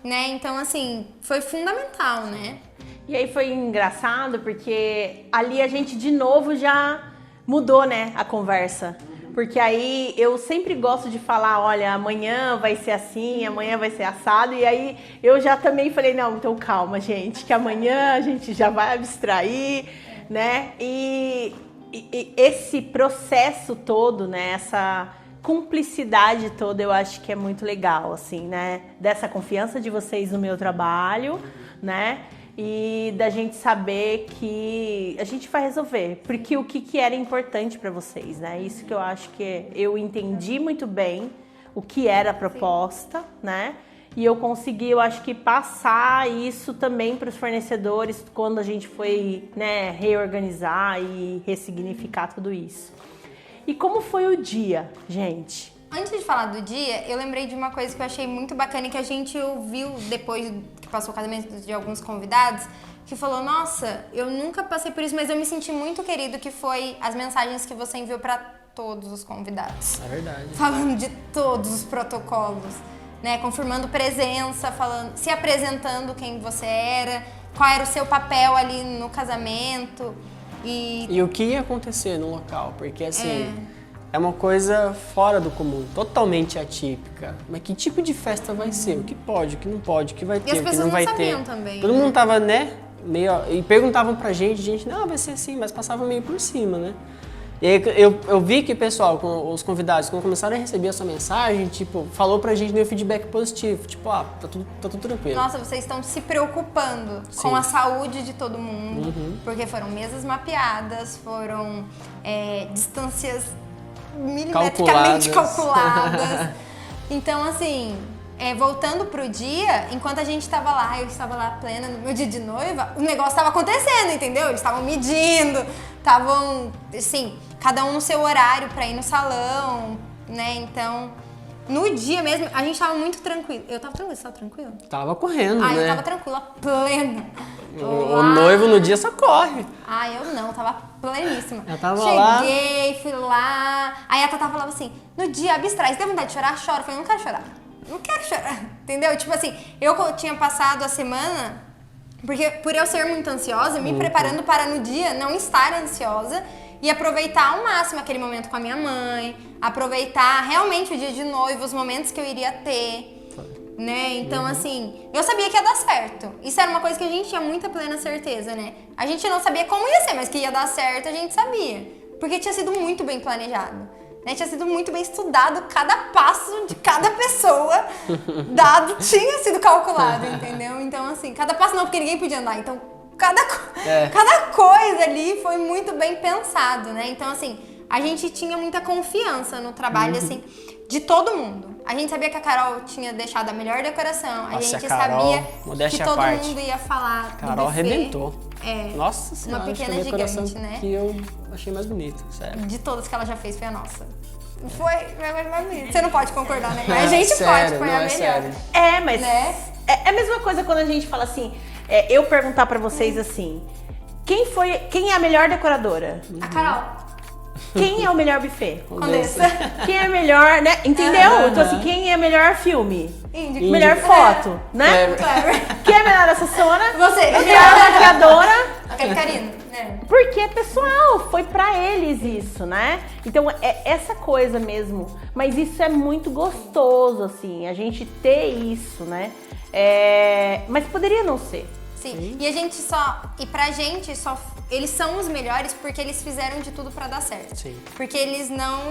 né? Então, assim, foi fundamental, né? E aí foi engraçado, porque ali a gente de novo já mudou, né, a conversa. Porque aí eu sempre gosto de falar, olha, amanhã vai ser assim, amanhã vai ser assado. E aí eu já também falei, não, então calma, gente, que amanhã a gente já vai abstrair, né? E esse processo todo, né? Essa cumplicidade toda, eu acho que é muito legal, assim, né? Dessa confiança de vocês no meu trabalho, né? E da gente saber que a gente vai resolver, porque o que era importante para vocês, né? Isso que eu acho que eu entendi muito bem o que era a proposta, né? E eu consegui, eu acho que passar isso também para os fornecedores quando a gente foi, né, reorganizar e ressignificar tudo isso. E como foi o dia, gente? Antes de falar do dia, eu lembrei de uma coisa que eu achei muito bacana e que a gente ouviu depois que passou o casamento de alguns convidados, que falou, nossa, eu nunca passei por isso, mas eu me senti muito querido, que foi as mensagens que você enviou para todos os convidados. É verdade. Falando de todos os protocolos, né? Confirmando presença, falando, se apresentando quem você era, qual era o seu papel ali no casamento. E o que ia acontecer no local, porque assim, é uma coisa fora do comum, totalmente atípica. Mas que tipo de festa vai ser? O que pode, o que não pode, o que vai ter, o que não vai ter. E as pessoas não sabiam também. Todo mundo tava, né, meio... E perguntavam pra gente, não, vai ser assim, mas passava meio por cima, né? E aí eu vi que o pessoal, os convidados, quando começaram a receber essa mensagem, tipo, falou pra gente, deu feedback positivo, tipo, tá tudo tranquilo. Nossa, vocês estão se preocupando com a saúde de todo mundo, porque foram mesas mapeadas, foram distâncias milimetricamente calculadas. Então, assim, voltando pro dia, enquanto a gente tava lá, eu estava lá plena no meu dia de noiva, o negócio tava acontecendo, entendeu? Eles estavam medindo, estavam, assim, cada um no seu horário pra ir no salão, né? Então, no dia mesmo, a gente tava muito tranquilo. Eu tava tranquila, você tava tranquila? Tava correndo, né? Eu tava tranquila, plena. O noivo no dia só corre. Eu não, tava pleníssima. Eu tava Cheguei, fui lá. Aí a Tata falava assim, no dia abstrai, você tem vontade de chorar? Chora. Eu falei, não quero chorar. Não quero chorar, entendeu? Tipo assim, eu tinha passado a semana, porque por eu ser muito ansiosa, me preparando para no dia não estar ansiosa e aproveitar ao máximo aquele momento com a minha mãe, aproveitar realmente o dia de noiva, os momentos que eu iria ter, né? Então, assim, eu sabia que ia dar certo. Isso era uma coisa que a gente tinha muita plena certeza, né? A gente não sabia como ia ser, mas que ia dar certo a gente sabia, porque tinha sido muito bem planejado. Né, tinha sido muito bem estudado, cada passo de cada pessoa dado tinha sido calculado, entendeu? Então, assim, cada passo não, porque ninguém podia andar, então cada coisa ali foi muito bem pensado, né? Então, assim, a gente tinha muita confiança no trabalho, assim, de todo mundo. A gente sabia que a Carol tinha deixado a melhor decoração, a gente sabia que todo mundo ia falar Carol do buffet. Arrebentou. Nossa Senhora, uma pequena gigante, né? Que eu achei mais bonita, sério. De todas que ela já fez, foi a nossa. Foi mais bonita. Você não pode concordar, né? A gente pode, foi a melhor. Sério. Mas né? É a mesma coisa quando a gente fala assim, eu perguntar pra vocês assim, quem é a melhor decoradora? A Carol. Quem é o melhor buffet? Condessa. Quem é melhor, né? Entendeu? Então assim, quem é melhor filme? Índico. Melhor foto, né? Clever. Quem é melhor assessora? Você. Melhor maquiadora? Karina, né? Porque, pessoal, foi pra eles isso, né? Então, é essa coisa mesmo. Mas isso é muito gostoso, assim, a gente ter isso, né? Mas poderia não ser. Sim. E a gente e pra gente eles são os melhores porque eles fizeram de tudo pra dar certo. Sim. Porque eles não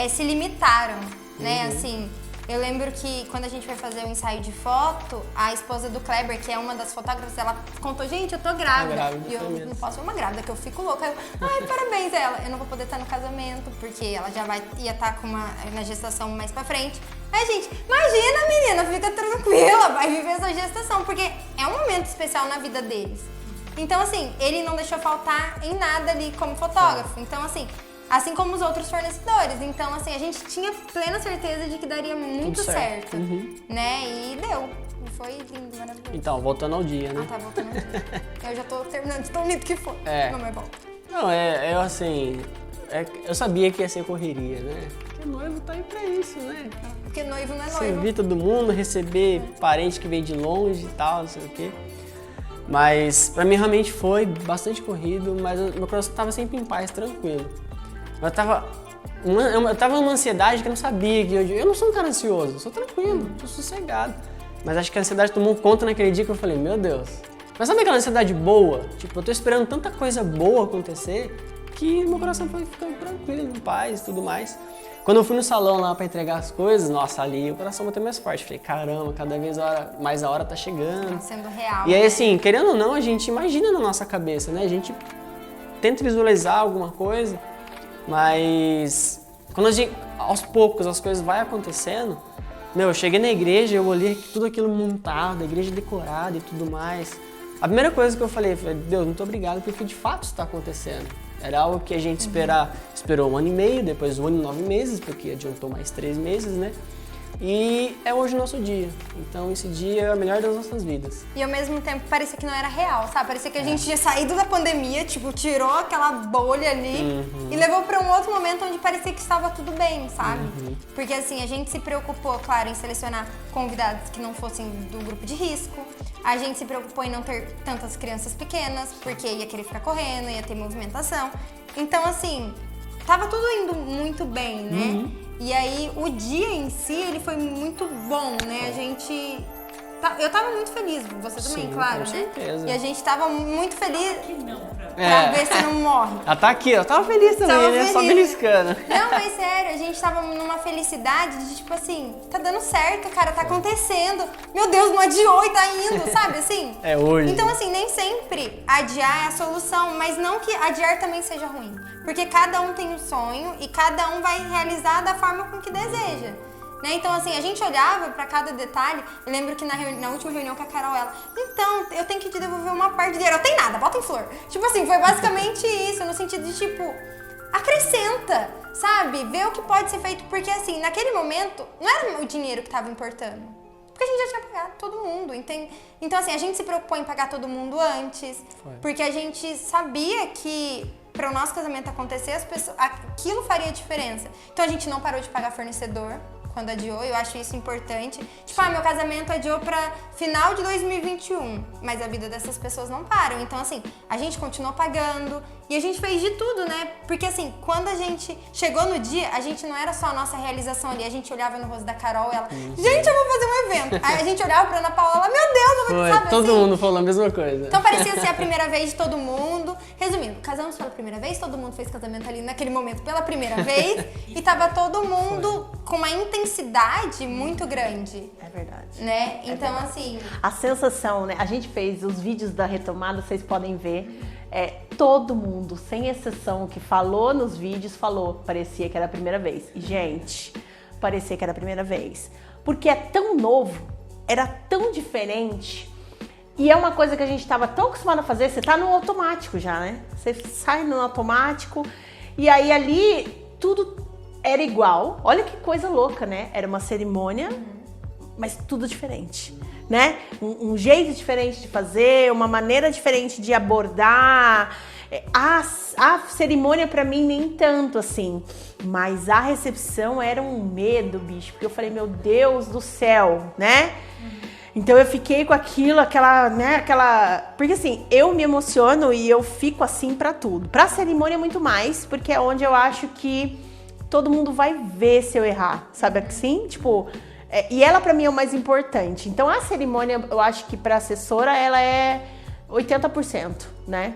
se limitaram, né? Assim, eu lembro que quando a gente foi fazer o ensaio de foto, a esposa do Kleber, que é uma das fotógrafas, ela contou, gente, eu tô grávida. E eu não posso ser uma grávida, que eu fico louca. Ai, parabéns, ela. Eu não vou poder estar no casamento, porque ela já ia estar na gestação mais pra frente. Aí, gente, imagina, menina, fica tranquila, vai viver essa gestação, porque é um momento especial na vida deles. Então, assim, ele não deixou faltar em nada ali como fotógrafo. Então, assim como os outros fornecedores. Então, assim, a gente tinha plena certeza de que daria muito certo. Né? E deu. E foi lindo, maravilhoso. Então, voltando ao dia, né? Tá voltando ao dia. Eu já tô terminando de tão lindo que foi. Não é bom. Não, eu sabia que ia ser correria, né? Porque noivo tá aí pra isso, né? Porque noivo não é noivo. Servir todo mundo, receber parente que vem de longe e tal, não sei o quê. Mas pra mim realmente foi bastante corrido, mas meu coração tava sempre em paz, tranquilo. Mas tava Eu tava numa ansiedade que eu não sabia. Eu não sou um cara ansioso, eu sou tranquilo, sou sossegado. Mas acho que a ansiedade tomou conta naquele dia que eu falei, meu Deus. Mas sabe aquela ansiedade boa? Tipo, eu tô esperando tanta coisa boa acontecer que meu coração foi ficando tranquilo, em paz e tudo mais. Quando eu fui no salão lá pra entregar as coisas, nossa, ali o coração bateu mais forte. Falei, caramba, cada vez mais a hora tá chegando. Tá sendo real. E aí, né? assim, querendo ou não, a gente imagina na nossa cabeça, né? A gente tenta visualizar alguma coisa, mas quando a gente, aos poucos as coisas vão acontecendo, eu cheguei na igreja, eu olhei tudo aquilo montado, a igreja decorada e tudo mais. A primeira coisa que eu falei, Deus, muito obrigado, porque de fato está acontecendo. Era algo que a gente esperou 1 ano e meio, depois 1 ano e 9 meses, porque adiantou mais 3 meses, né? E é hoje o nosso dia. Então esse dia é o melhor das nossas vidas. E ao mesmo tempo parecia que não era real, sabe? Parecia que a gente tinha saído da pandemia, tipo, tirou aquela bolha ali e levou pra um outro momento onde parecia que estava tudo bem, sabe? Porque assim, a gente se preocupou, claro, em selecionar convidados que não fossem do grupo de risco. A gente se preocupou em não ter tantas crianças pequenas, porque ia querer ficar correndo, ia ter movimentação. Então, assim, tava tudo indo muito bem, né? E aí, o dia em si, ele foi muito bom, né? A gente... Eu tava muito feliz, você também, Sim, claro, com né? certeza. E a gente tava muito feliz pra ver se não morre. Ela tá aqui, eu tava feliz também, Tava né? Só feliz. beliscando. Não, mas sério, a gente tava numa felicidade de tipo assim, tá dando certo, cara, tá acontecendo. Meu Deus, não adiou e tá indo, sabe assim? É hoje. Então assim, nem sempre adiar é a solução, mas não que adiar também seja ruim. Porque cada um tem um sonho e cada um vai realizar da forma com que deseja. Né? Então, assim, a gente olhava pra cada detalhe. Eu lembro que na última reunião com a Carol, ela, então, eu tenho que te devolver uma parte de dinheiro. Eu tenho nada, bota em flor. Tipo assim, foi basicamente isso, no sentido de, tipo, acrescenta, sabe? Vê o que pode ser feito. Porque, assim, naquele momento, não era o dinheiro que tava importando. Porque a gente já tinha pagado todo mundo. Então, assim, a gente se preocupou em pagar todo mundo antes. Porque a gente sabia que para o nosso casamento acontecer, aquilo faria diferença. Então, a gente não parou de pagar fornecedor quando adiou, eu acho isso importante. Tipo, meu casamento adiou pra final de 2021, mas a vida dessas pessoas não param. Então, assim, a gente continuou pagando e a gente fez de tudo, né? Porque, assim, quando a gente chegou no dia, a gente não era só a nossa realização ali, a gente olhava no rosto da Carol e ela, gente, eu vou fazer um evento. Aí a gente olhava pra Ana Paula, meu Deus, eu vou, sabe, todo assim? mundo falou a mesma coisa. Então parecia ser a primeira vez de todo mundo. Resumindo, casamos pela primeira vez, todo mundo fez casamento ali naquele momento pela primeira vez e tava todo mundo com uma intensidade muito grande. É verdade. Né? Então, verdade. assim... A sensação, né? A gente fez os vídeos da retomada, vocês podem ver. Todo mundo, sem exceção, que falou nos vídeos, parecia que era a primeira vez. E, gente, parecia que era a primeira vez. Porque é tão novo, era tão diferente. E é uma coisa que a gente estava tão acostumado a fazer, você tá no automático já, né? Você sai no automático e aí ali tudo era igual. Olha que coisa louca, né? Era uma cerimônia, mas tudo diferente, né? Um jeito diferente de fazer, uma maneira diferente de abordar. A cerimônia pra mim nem tanto assim, mas a recepção era um medo, bicho, porque eu falei, meu Deus do céu, né? Então eu fiquei com aquilo, porque assim, eu me emociono e eu fico assim pra tudo. Pra cerimônia muito mais, porque é onde eu acho que todo mundo vai ver se eu errar, sabe assim? Tipo, e ela pra mim é o mais importante. Então a cerimônia, eu acho que pra assessora ela é 80%, né?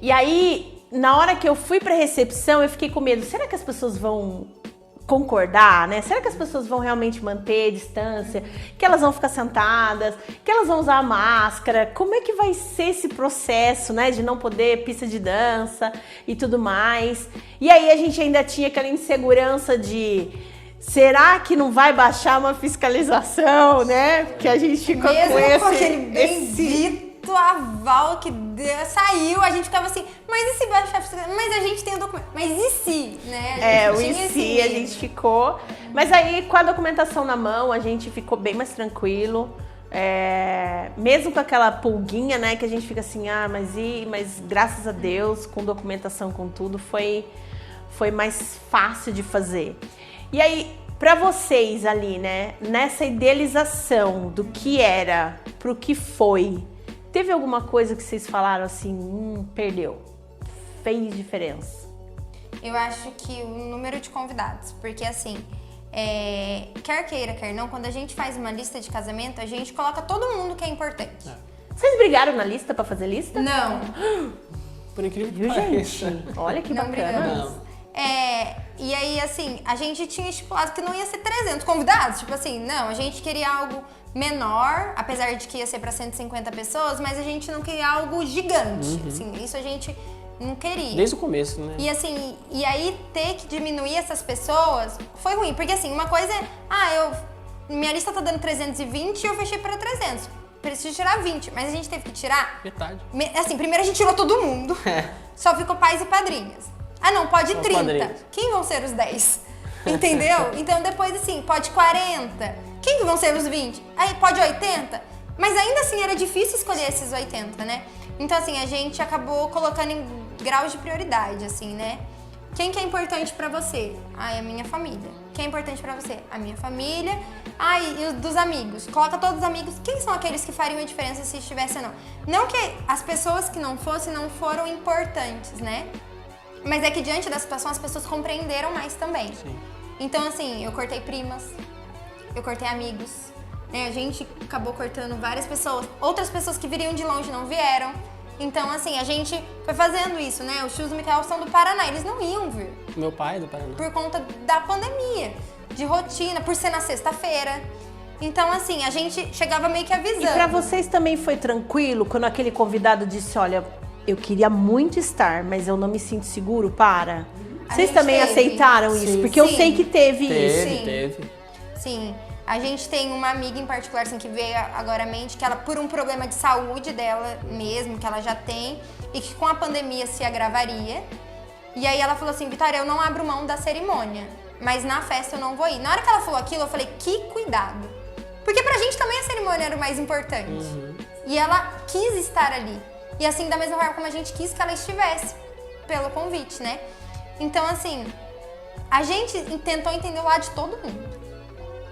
E aí, na hora que eu fui pra recepção, eu fiquei com medo. Será que as pessoas vão concordar, né? Será que as pessoas vão realmente manter a distância? Que elas vão ficar sentadas? Que elas vão usar máscara? Como é que vai ser esse processo, né? De não poder pista de dança e tudo mais. E aí a gente ainda tinha aquela insegurança de... Será que não vai baixar uma fiscalização, né? Porque a gente ficou mesmo com com aquele bendito aval que saiu, a gente ficava assim, mas e se baixar a fiscalização? Mas a gente tem o documento. Mas e se, né? O e se a gente ficou. Mas aí, com a documentação na mão, a gente ficou bem mais tranquilo. Mesmo com aquela pulguinha, né? Que a gente fica assim, mas graças a Deus, com documentação, com tudo, foi mais fácil de fazer. E aí, pra vocês ali, né? Nessa idealização do que era pro que foi, teve alguma coisa que vocês falaram assim, perdeu? Fez diferença? Eu acho que o número de convidados, porque assim, quer queira, quer não, quando a gente faz uma lista de casamento, a gente coloca todo mundo que é importante. Vocês brigaram na lista pra fazer lista? Não, Por incrível que Viu, pareça. gente? Olha que não bacana. brigamos. E aí, assim, a gente tinha estipulado que não ia ser 300 convidados. Tipo assim, não, a gente queria algo menor, apesar de que ia ser pra 150 pessoas, mas a gente não queria algo gigante. Assim, isso a gente não queria. Desde o começo, né? E assim, e aí ter que diminuir essas pessoas foi ruim. Porque assim, uma coisa é, minha lista tá dando 320 e eu fechei para 300. Preciso tirar 20, mas a gente teve que tirar... Metade. Assim, primeiro a gente tirou todo mundo. Só ficou pais e padrinhas. Ah não, pode Só 30. padrinhos. Quem vão ser os 10? Entendeu? Então depois assim, pode 40. Quem que vão ser os 20? Aí pode 80. Mas ainda assim era difícil escolher esses 80, né? Então assim, a gente acabou colocando em graus de prioridade, assim, né? Quem que é importante pra você? Ah, é a minha família. Quem é importante pra você? A minha família. Ah, e os dos amigos. Coloca todos os amigos. Quem são aqueles que fariam a diferença se estivesse ou não? Não que as pessoas que não fossem não foram importantes, né? Mas é que diante da situação as pessoas compreenderam mais também. Sim. Então assim, eu cortei primas, eu cortei amigos, né? A gente acabou cortando várias pessoas. Outras pessoas que viriam de longe não vieram. Então, assim, a gente foi fazendo isso, né? Os tios do Michael são do Paraná, eles não iam vir. Meu pai é do Paraná. Por conta da pandemia, de rotina, por ser na sexta-feira. Então, assim, a gente chegava meio que avisando. E pra vocês também foi tranquilo quando aquele convidado disse, olha, eu queria muito estar, mas eu não me sinto seguro para? Vocês gente também teve. aceitaram isso? Sim. Porque eu Sim. sei que teve isso. Sim. Teve. Sim, a gente tem uma amiga em particular, assim, que veio agora à mente, que ela, por um problema de saúde dela mesmo, que ela já tem, e que com a pandemia se agravaria. E aí ela falou assim, Vitória, eu não abro mão da cerimônia, mas na festa eu não vou ir. Na hora que ela falou aquilo, eu falei, que cuidado. Porque pra gente também a cerimônia era o mais importante. E ela quis estar ali. E assim, da mesma forma como a gente quis que ela estivesse, pelo convite, né? Então, assim, a gente tentou entender o lado de todo mundo.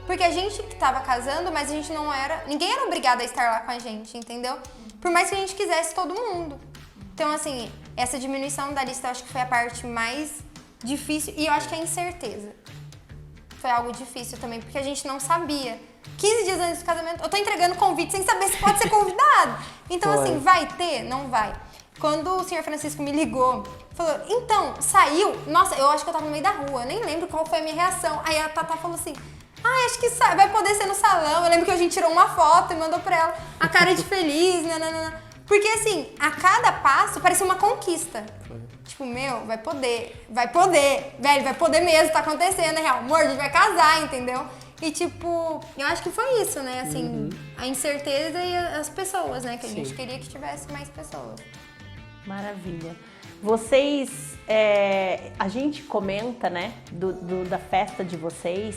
Porque a gente que tava casando, mas a gente não era... Ninguém era obrigado a estar lá com a gente, entendeu? Por mais que a gente quisesse todo mundo. Então, assim, essa diminuição da lista eu acho que foi a parte mais difícil. E eu acho que a incerteza foi algo difícil também, porque a gente não sabia. 15 dias antes do casamento, eu tô entregando convite sem saber se pode ser convidado. Então, Foi. assim, vai ter? Não vai. Quando o senhor Francisco me ligou, falou, então, saiu? Nossa, eu acho que eu tava no meio da rua, eu nem lembro qual foi a minha reação. Aí a Tatá falou assim, acho que vai poder ser no salão. Eu lembro que a gente tirou uma foto e mandou pra ela a cara de feliz, nananana. Porque assim, a cada passo parecia uma conquista. Tipo, vai poder, velho, vai poder mesmo, tá acontecendo, é real. Amor, a gente vai casar, entendeu? E tipo, eu acho que foi isso, né? Assim, a incerteza e as pessoas, né? Que a gente queria que tivesse mais pessoas. Maravilha. Vocês, a gente comenta, né, da festa de vocês,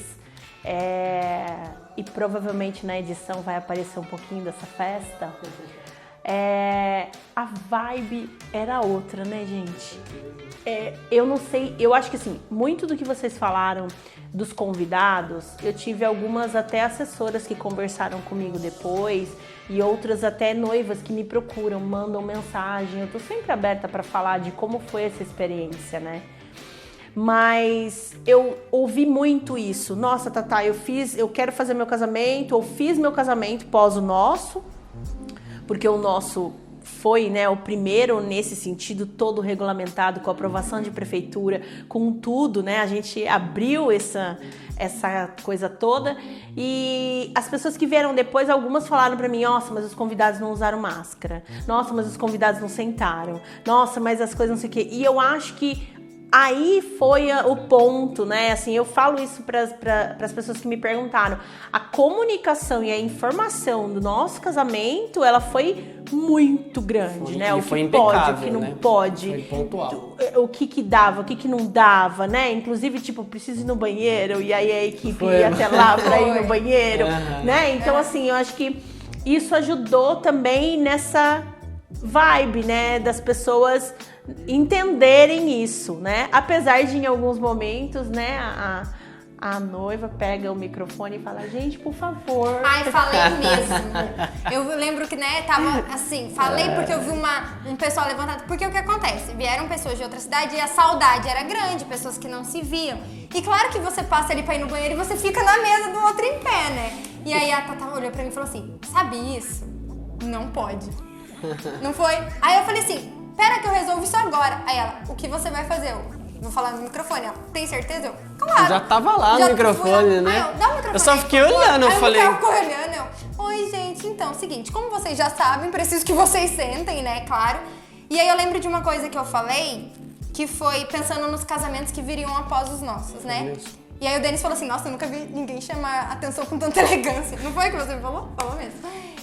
e provavelmente na edição vai aparecer um pouquinho dessa festa. A vibe era outra, né, gente? Eu não sei, eu acho que assim, muito do que vocês falaram dos convidados, eu tive algumas até assessoras que conversaram comigo depois e outras até noivas que me procuram, mandam mensagem. Eu tô sempre aberta para falar de como foi essa experiência, né? Mas eu ouvi muito isso. Nossa, Tatá, eu quero fazer meu casamento, ou fiz meu casamento pós o nosso, porque o nosso foi, né, o primeiro nesse sentido, todo regulamentado, com aprovação de prefeitura, com tudo, né? A gente abriu essa coisa toda e as pessoas que vieram depois, algumas falaram pra mim, nossa, mas os convidados não usaram máscara, nossa, mas os convidados não sentaram, nossa, mas as coisas não sei o quê. E eu acho que aí foi o ponto, né? Assim, eu falo isso para as pessoas que me perguntaram. A comunicação e a informação do nosso casamento, ela foi muito grande, né? O que foi pode, impecável, o que não né? pode. Foi pontual. O que dava, o que não dava, né? Inclusive, tipo, preciso ir no banheiro, e aí a equipe Foi. ia até lá para ir no banheiro, Uhum. né? Então, assim, eu acho que isso ajudou também nessa vibe, né? Das pessoas entenderem isso, né? Apesar de em alguns momentos, né, a noiva pega o microfone e fala, gente, por favor. Ai, falei mesmo. Eu lembro que, né, tava assim, falei porque eu vi um pessoal levantado. Porque o que acontece? Vieram pessoas de outra cidade e a saudade era grande, pessoas que não se viam. E claro que você passa ali pra ir no banheiro e você fica na mesa do outro em pé, né? E aí a Tata olhou pra mim e falou assim, sabe isso? Não pode. Não foi? Aí eu falei assim, pera que eu resolvo isso agora. Aí ela, o que você vai fazer? Eu vou falar no microfone. Ela, tem certeza? Eu, claro. Já tava lá no microfone, né? Aí eu, dá o microfone. Eu só fiquei olhando, eu falei... Aí eu ficava olhando, oi gente, então, seguinte, como vocês já sabem, preciso que vocês sentem, né, claro. E aí eu lembro de uma coisa que eu falei, que foi pensando nos casamentos que viriam após os nossos, né? E aí o Denis falou assim, nossa, eu nunca vi ninguém chamar atenção com tanta elegância. Não foi o que você me falou? Falou mesmo.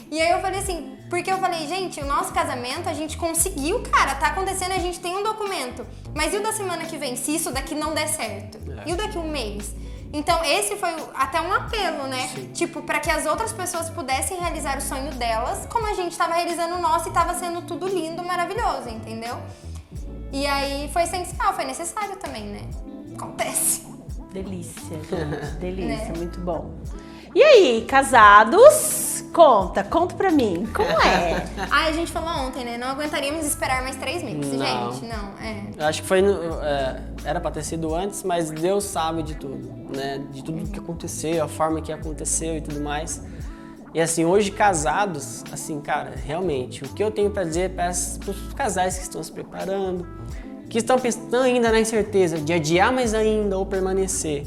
E aí eu falei assim, porque eu falei, gente, o nosso casamento a gente conseguiu, cara, tá acontecendo, a gente tem um documento. Mas e o da semana que vem, se isso daqui não der certo? E o daqui um mês? Então esse foi até um apelo, né? Sim. Tipo, pra que as outras pessoas pudessem realizar o sonho delas, como a gente tava realizando o nosso e tava sendo tudo lindo, maravilhoso, entendeu? E aí foi essencial, foi necessário também, né? Acontece. Delícia, gente. Delícia, Né? muito bom. E aí, casados? Conta pra mim. Como é? Ai, a gente falou ontem, né? Não aguentaríamos esperar mais 3 meses, Não. gente. Não, Eu acho que foi... era pra ter sido antes, mas Deus sabe de tudo, né? De tudo que aconteceu, a forma que aconteceu e tudo mais. E assim, hoje casados, assim, cara, realmente, o que eu tenho pra dizer para os casais que estão se preparando, que estão pensando ainda na incerteza de adiar mais ainda ou permanecer.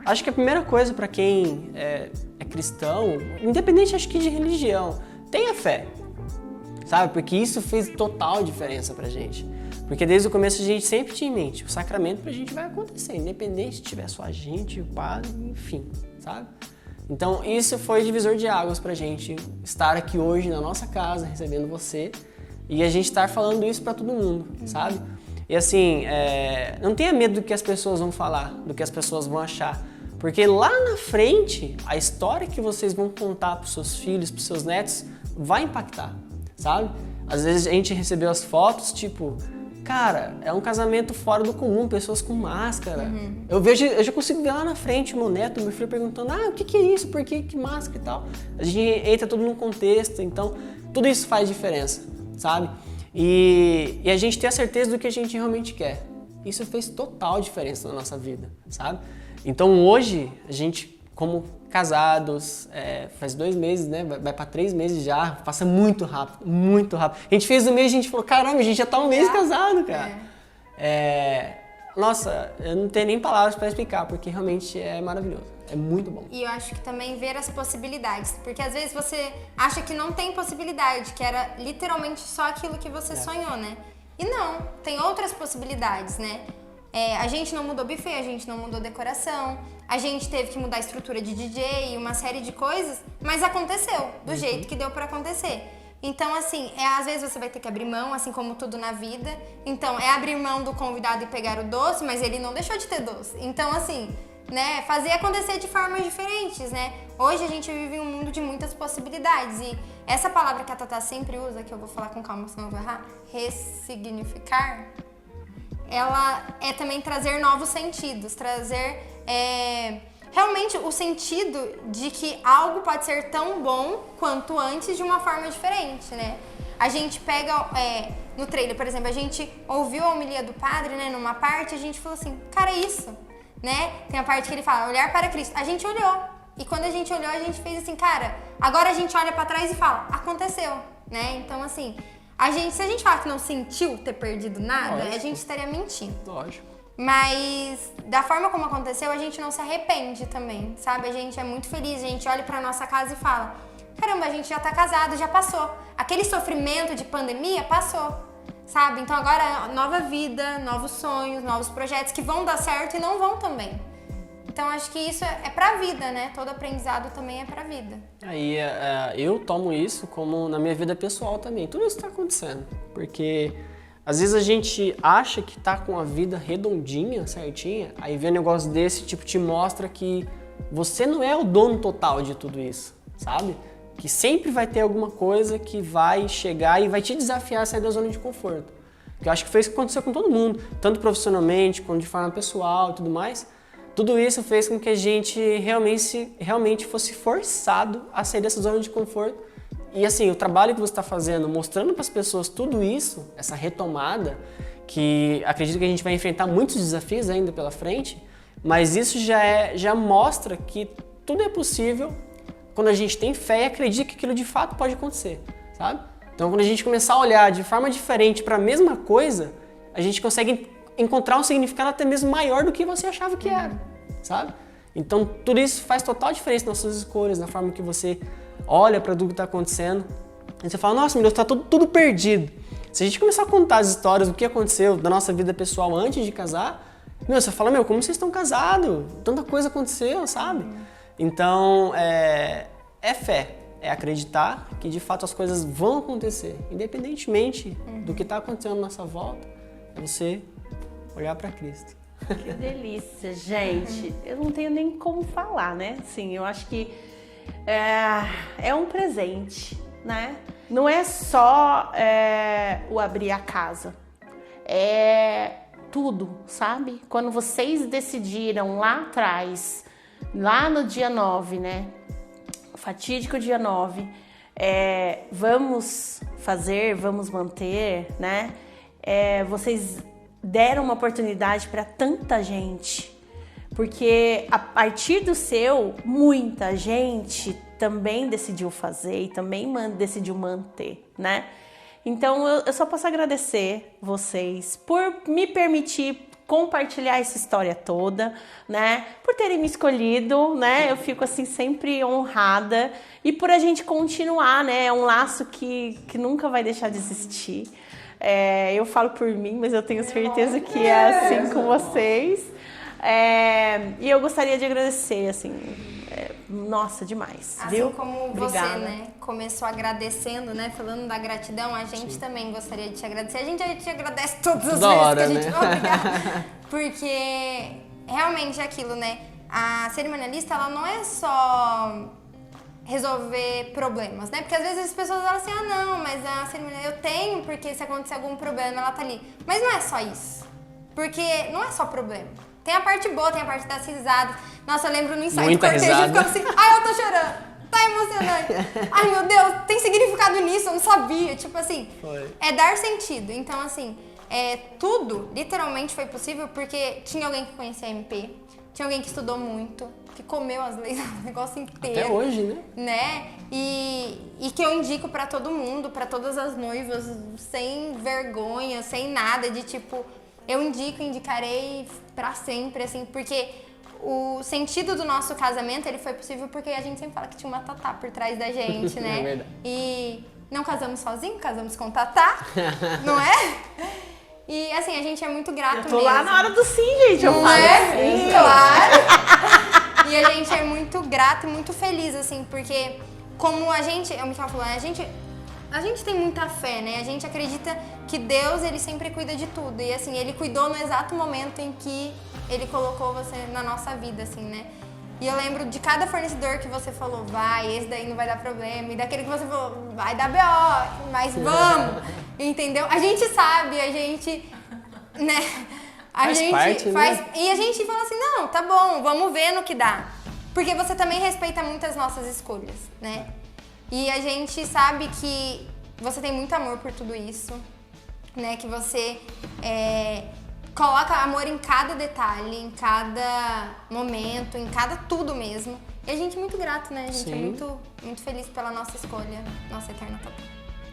Acho que a primeira coisa para quem é cristão, independente acho que de religião, tenha fé, sabe? Porque isso fez total diferença pra gente. Porque desde o começo a gente sempre tinha em mente, o sacramento pra gente vai acontecer, independente se tiver só a gente, o padre, enfim, sabe? Então isso foi divisor de águas pra gente estar aqui hoje na nossa casa, recebendo você, e a gente estar falando isso pra todo mundo, sabe? E assim, não tenha medo do que as pessoas vão falar, do que as pessoas vão achar. Porque lá na frente, a história que vocês vão contar pros seus filhos, pros seus netos, vai impactar, sabe? Às vezes a gente recebeu as fotos, tipo, cara, é um casamento fora do comum, pessoas com máscara. Eu já consigo ver lá na frente o meu neto, meu filho perguntando, o que é isso? Por que máscara e tal? A gente entra tudo num contexto, então tudo isso faz diferença, sabe? E a gente ter a certeza do que a gente realmente quer. Isso fez total diferença na nossa vida, sabe? Então hoje, a gente, como casados, faz 2 meses, né? Vai para 3 meses já, passa muito rápido, muito rápido. A gente fez um mês e a gente falou, caramba, a gente já tá um mês casado, cara. Nossa, eu não tenho nem palavras para explicar, porque realmente é maravilhoso, é muito bom. E eu acho que também ver as possibilidades, porque às vezes você acha que não tem possibilidade, que era literalmente só aquilo que você sonhou, né? E não, tem outras possibilidades, né? A gente não mudou buffet, a gente não mudou decoração, a gente teve que mudar a estrutura de DJ e uma série de coisas, mas aconteceu do jeito que deu pra acontecer. Então, assim, às vezes você vai ter que abrir mão, assim como tudo na vida. Então, abrir mão do convidado e pegar o doce, mas ele não deixou de ter doce. Então, assim, né, fazer acontecer de formas diferentes, né? Hoje a gente vive um mundo de muitas possibilidades e essa palavra que a Tata sempre usa, que eu vou falar com calma, senão eu vou errar, ressignificar, ela é também trazer novos sentidos, trazer realmente o sentido de que algo pode ser tão bom quanto antes de uma forma diferente, né? A gente pega, no trailer, por exemplo, a gente ouviu a homilia do padre, né, numa parte, a gente falou assim, cara, é isso, né? Tem a parte que ele fala, olhar para Cristo. A gente olhou, e quando a gente olhou, a gente fez assim, cara, agora a gente olha para trás e fala, aconteceu, né? Então, assim, se a gente falar que não sentiu ter perdido nada, Lógico. a gente estaria mentindo. Lógico. Mas da forma como aconteceu, a gente não se arrepende também, sabe? A gente é muito feliz, a gente olha pra nossa casa e fala, caramba, a gente já tá casado, já passou. Aquele sofrimento de pandemia passou, sabe? Então agora nova vida, novos sonhos, novos projetos que vão dar certo e não vão também. Então acho que isso é pra vida, né? Todo aprendizado também é pra vida. Aí eu tomo isso como na minha vida pessoal também. Tudo isso tá acontecendo, porque às vezes a gente acha que tá com a vida redondinha, certinha, aí vem um negócio desse, tipo, te mostra que você não é o dono total de tudo isso, sabe? Que sempre vai ter alguma coisa que vai chegar e vai te desafiar a sair da zona de conforto. Que eu acho que foi isso que aconteceu com todo mundo, tanto profissionalmente, quanto de forma pessoal e tudo mais. tudo isso fez com que a gente realmente fosse forçado a sair dessa zona de conforto. E assim, o trabalho que você está fazendo, mostrando para as pessoas tudo isso, essa retomada, que acredito que a gente vai enfrentar muitos desafios ainda pela frente, mas isso já mostra que tudo é possível quando a gente tem fé e acredita que aquilo de fato pode acontecer, sabe? Então, quando a gente começar a olhar de forma diferente para a mesma coisa, a gente consegue encontrar um significado até mesmo maior do que você achava que era, sabe? Então, tudo isso faz total diferença nas suas escolhas, na forma que você olha para tudo que está acontecendo. E você fala, nossa, meu Deus, está tudo perdido. Se a gente começar a contar as histórias do que aconteceu da nossa vida pessoal antes de casar, você fala, como vocês estão casados? Tanta coisa aconteceu, sabe? Então, é fé, é acreditar que de fato as coisas vão acontecer, independentemente do que está acontecendo à nossa volta, é você olhar para Cristo. Que delícia, gente. Eu não tenho nem como falar, né? Sim, eu acho que é um presente, né? Não é só o abrir a casa, é tudo, sabe? Quando vocês decidiram lá atrás, lá no dia 9, né? O fatídico dia 9, vamos fazer, vamos manter, né? Vocês deram uma oportunidade para tanta gente, porque a partir do seu, muita gente também decidiu fazer e também decidiu manter, né? Então eu só posso agradecer vocês por me permitir compartilhar essa história toda, né? Por terem me escolhido, né? Eu fico assim sempre honrada e por a gente continuar, né? É um laço que nunca vai deixar de existir. Eu falo por mim, mas eu tenho certeza que é assim com vocês. E eu gostaria de agradecer, assim, nossa, demais, assim, viu? Como Obrigada. você, né, começou agradecendo, né, falando da gratidão, a gente também gostaria de te agradecer. A gente te agradece todas as vezes que a gente vai obrigar, porque realmente é aquilo, né, a cerimonialista, ela não é só resolver problemas, né, porque às vezes as pessoas falam assim, não, mas a cerimonialista eu tenho, porque se acontecer algum problema, ela tá ali. Mas não é só isso, porque não é só problema. Tem a parte boa, tem a parte das risadas. Nossa, eu lembro no ensaio do cortejo, eu ficava assim, eu tô chorando, tá emocionante. Ai, meu Deus, tem significado nisso, eu não sabia. Tipo assim, é dar sentido. Então, assim, tudo literalmente foi possível porque tinha alguém que conhecia a MP, tinha alguém que estudou muito, que comeu as leis, o negócio inteiro. Até hoje, né? E que eu indico pra todo mundo, pra todas as noivas, sem vergonha, sem nada, de tipo... Eu indicarei pra sempre, assim, porque o sentido do nosso casamento, ele foi possível porque a gente sempre fala que tinha uma Tatá por trás da gente, né? É verdade. E não casamos sozinhos, casamos com Tatá, não é? E, assim, a gente é muito grato mesmo. Eu tô lá na hora do sim, gente, eu não falo assim. Claro! E a gente é muito grato e muito feliz, assim, porque como a gente, o Michael falou, a gente tem muita fé, né? A gente acredita que Deus, ele sempre cuida de tudo. E assim, ele cuidou no exato momento em que ele colocou você na nossa vida, assim, né? E eu lembro de cada fornecedor que você falou, esse daí não vai dar problema. E daquele que você falou, vai dar BO, mas vamos. Entendeu? A gente sabe, a gente, né? Faz parte, né? E a gente fala assim, não, tá bom, vamos ver no que dá. Porque você também respeita muito as nossas escolhas, né? E a gente sabe que você tem muito amor por tudo isso, né? Que você coloca amor em cada detalhe, em cada momento, em cada tudo mesmo. E a gente é muito grato, né? A gente é muito, muito feliz pela nossa escolha, nossa eterna Tatá.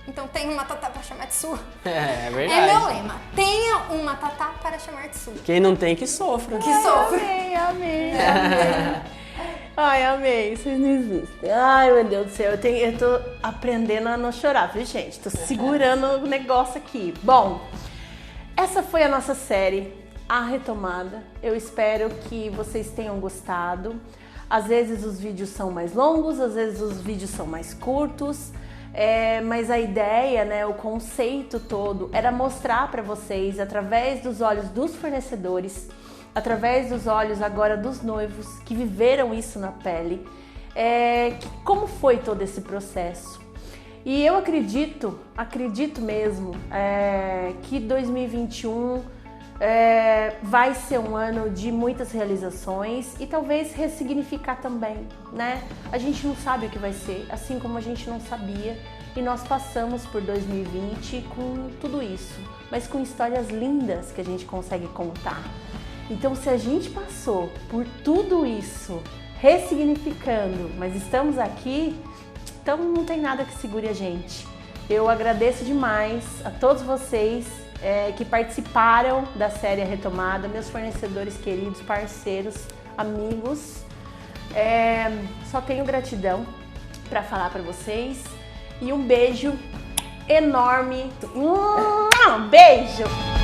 Então tenha uma Tatá para chamar de sua. É verdade. É meu lema. Tenha uma Tatá para chamar de sua. Quem não tem, que sofra. Que sofra. Amei. Ai, amei, vocês não existem. Ai, meu Deus do céu, eu tô aprendendo a não chorar, viu, gente? Tô segurando o negócio aqui. Bom, essa foi a nossa série, A Retomada. Eu espero que vocês tenham gostado. Às vezes os vídeos são mais longos, às vezes os vídeos são mais curtos. Mas a ideia, né, o conceito todo era mostrar para vocês, através dos olhos dos fornecedores, através dos olhos agora dos noivos que viveram isso na pele, como foi todo esse processo. E eu acredito mesmo que 2021 Vai ser um ano de muitas realizações e talvez ressignificar também, né? A gente não sabe o que vai ser, assim como a gente não sabia, e nós passamos por 2020 com tudo isso, mas com histórias lindas que a gente consegue contar. Então, se a gente passou por tudo isso, ressignificando, mas estamos aqui, então não tem nada que segure a gente. Eu agradeço demais a todos vocês que participaram da série Retomada, meus fornecedores queridos, parceiros, amigos. Só tenho gratidão para falar para vocês e um beijo enorme. Beijo!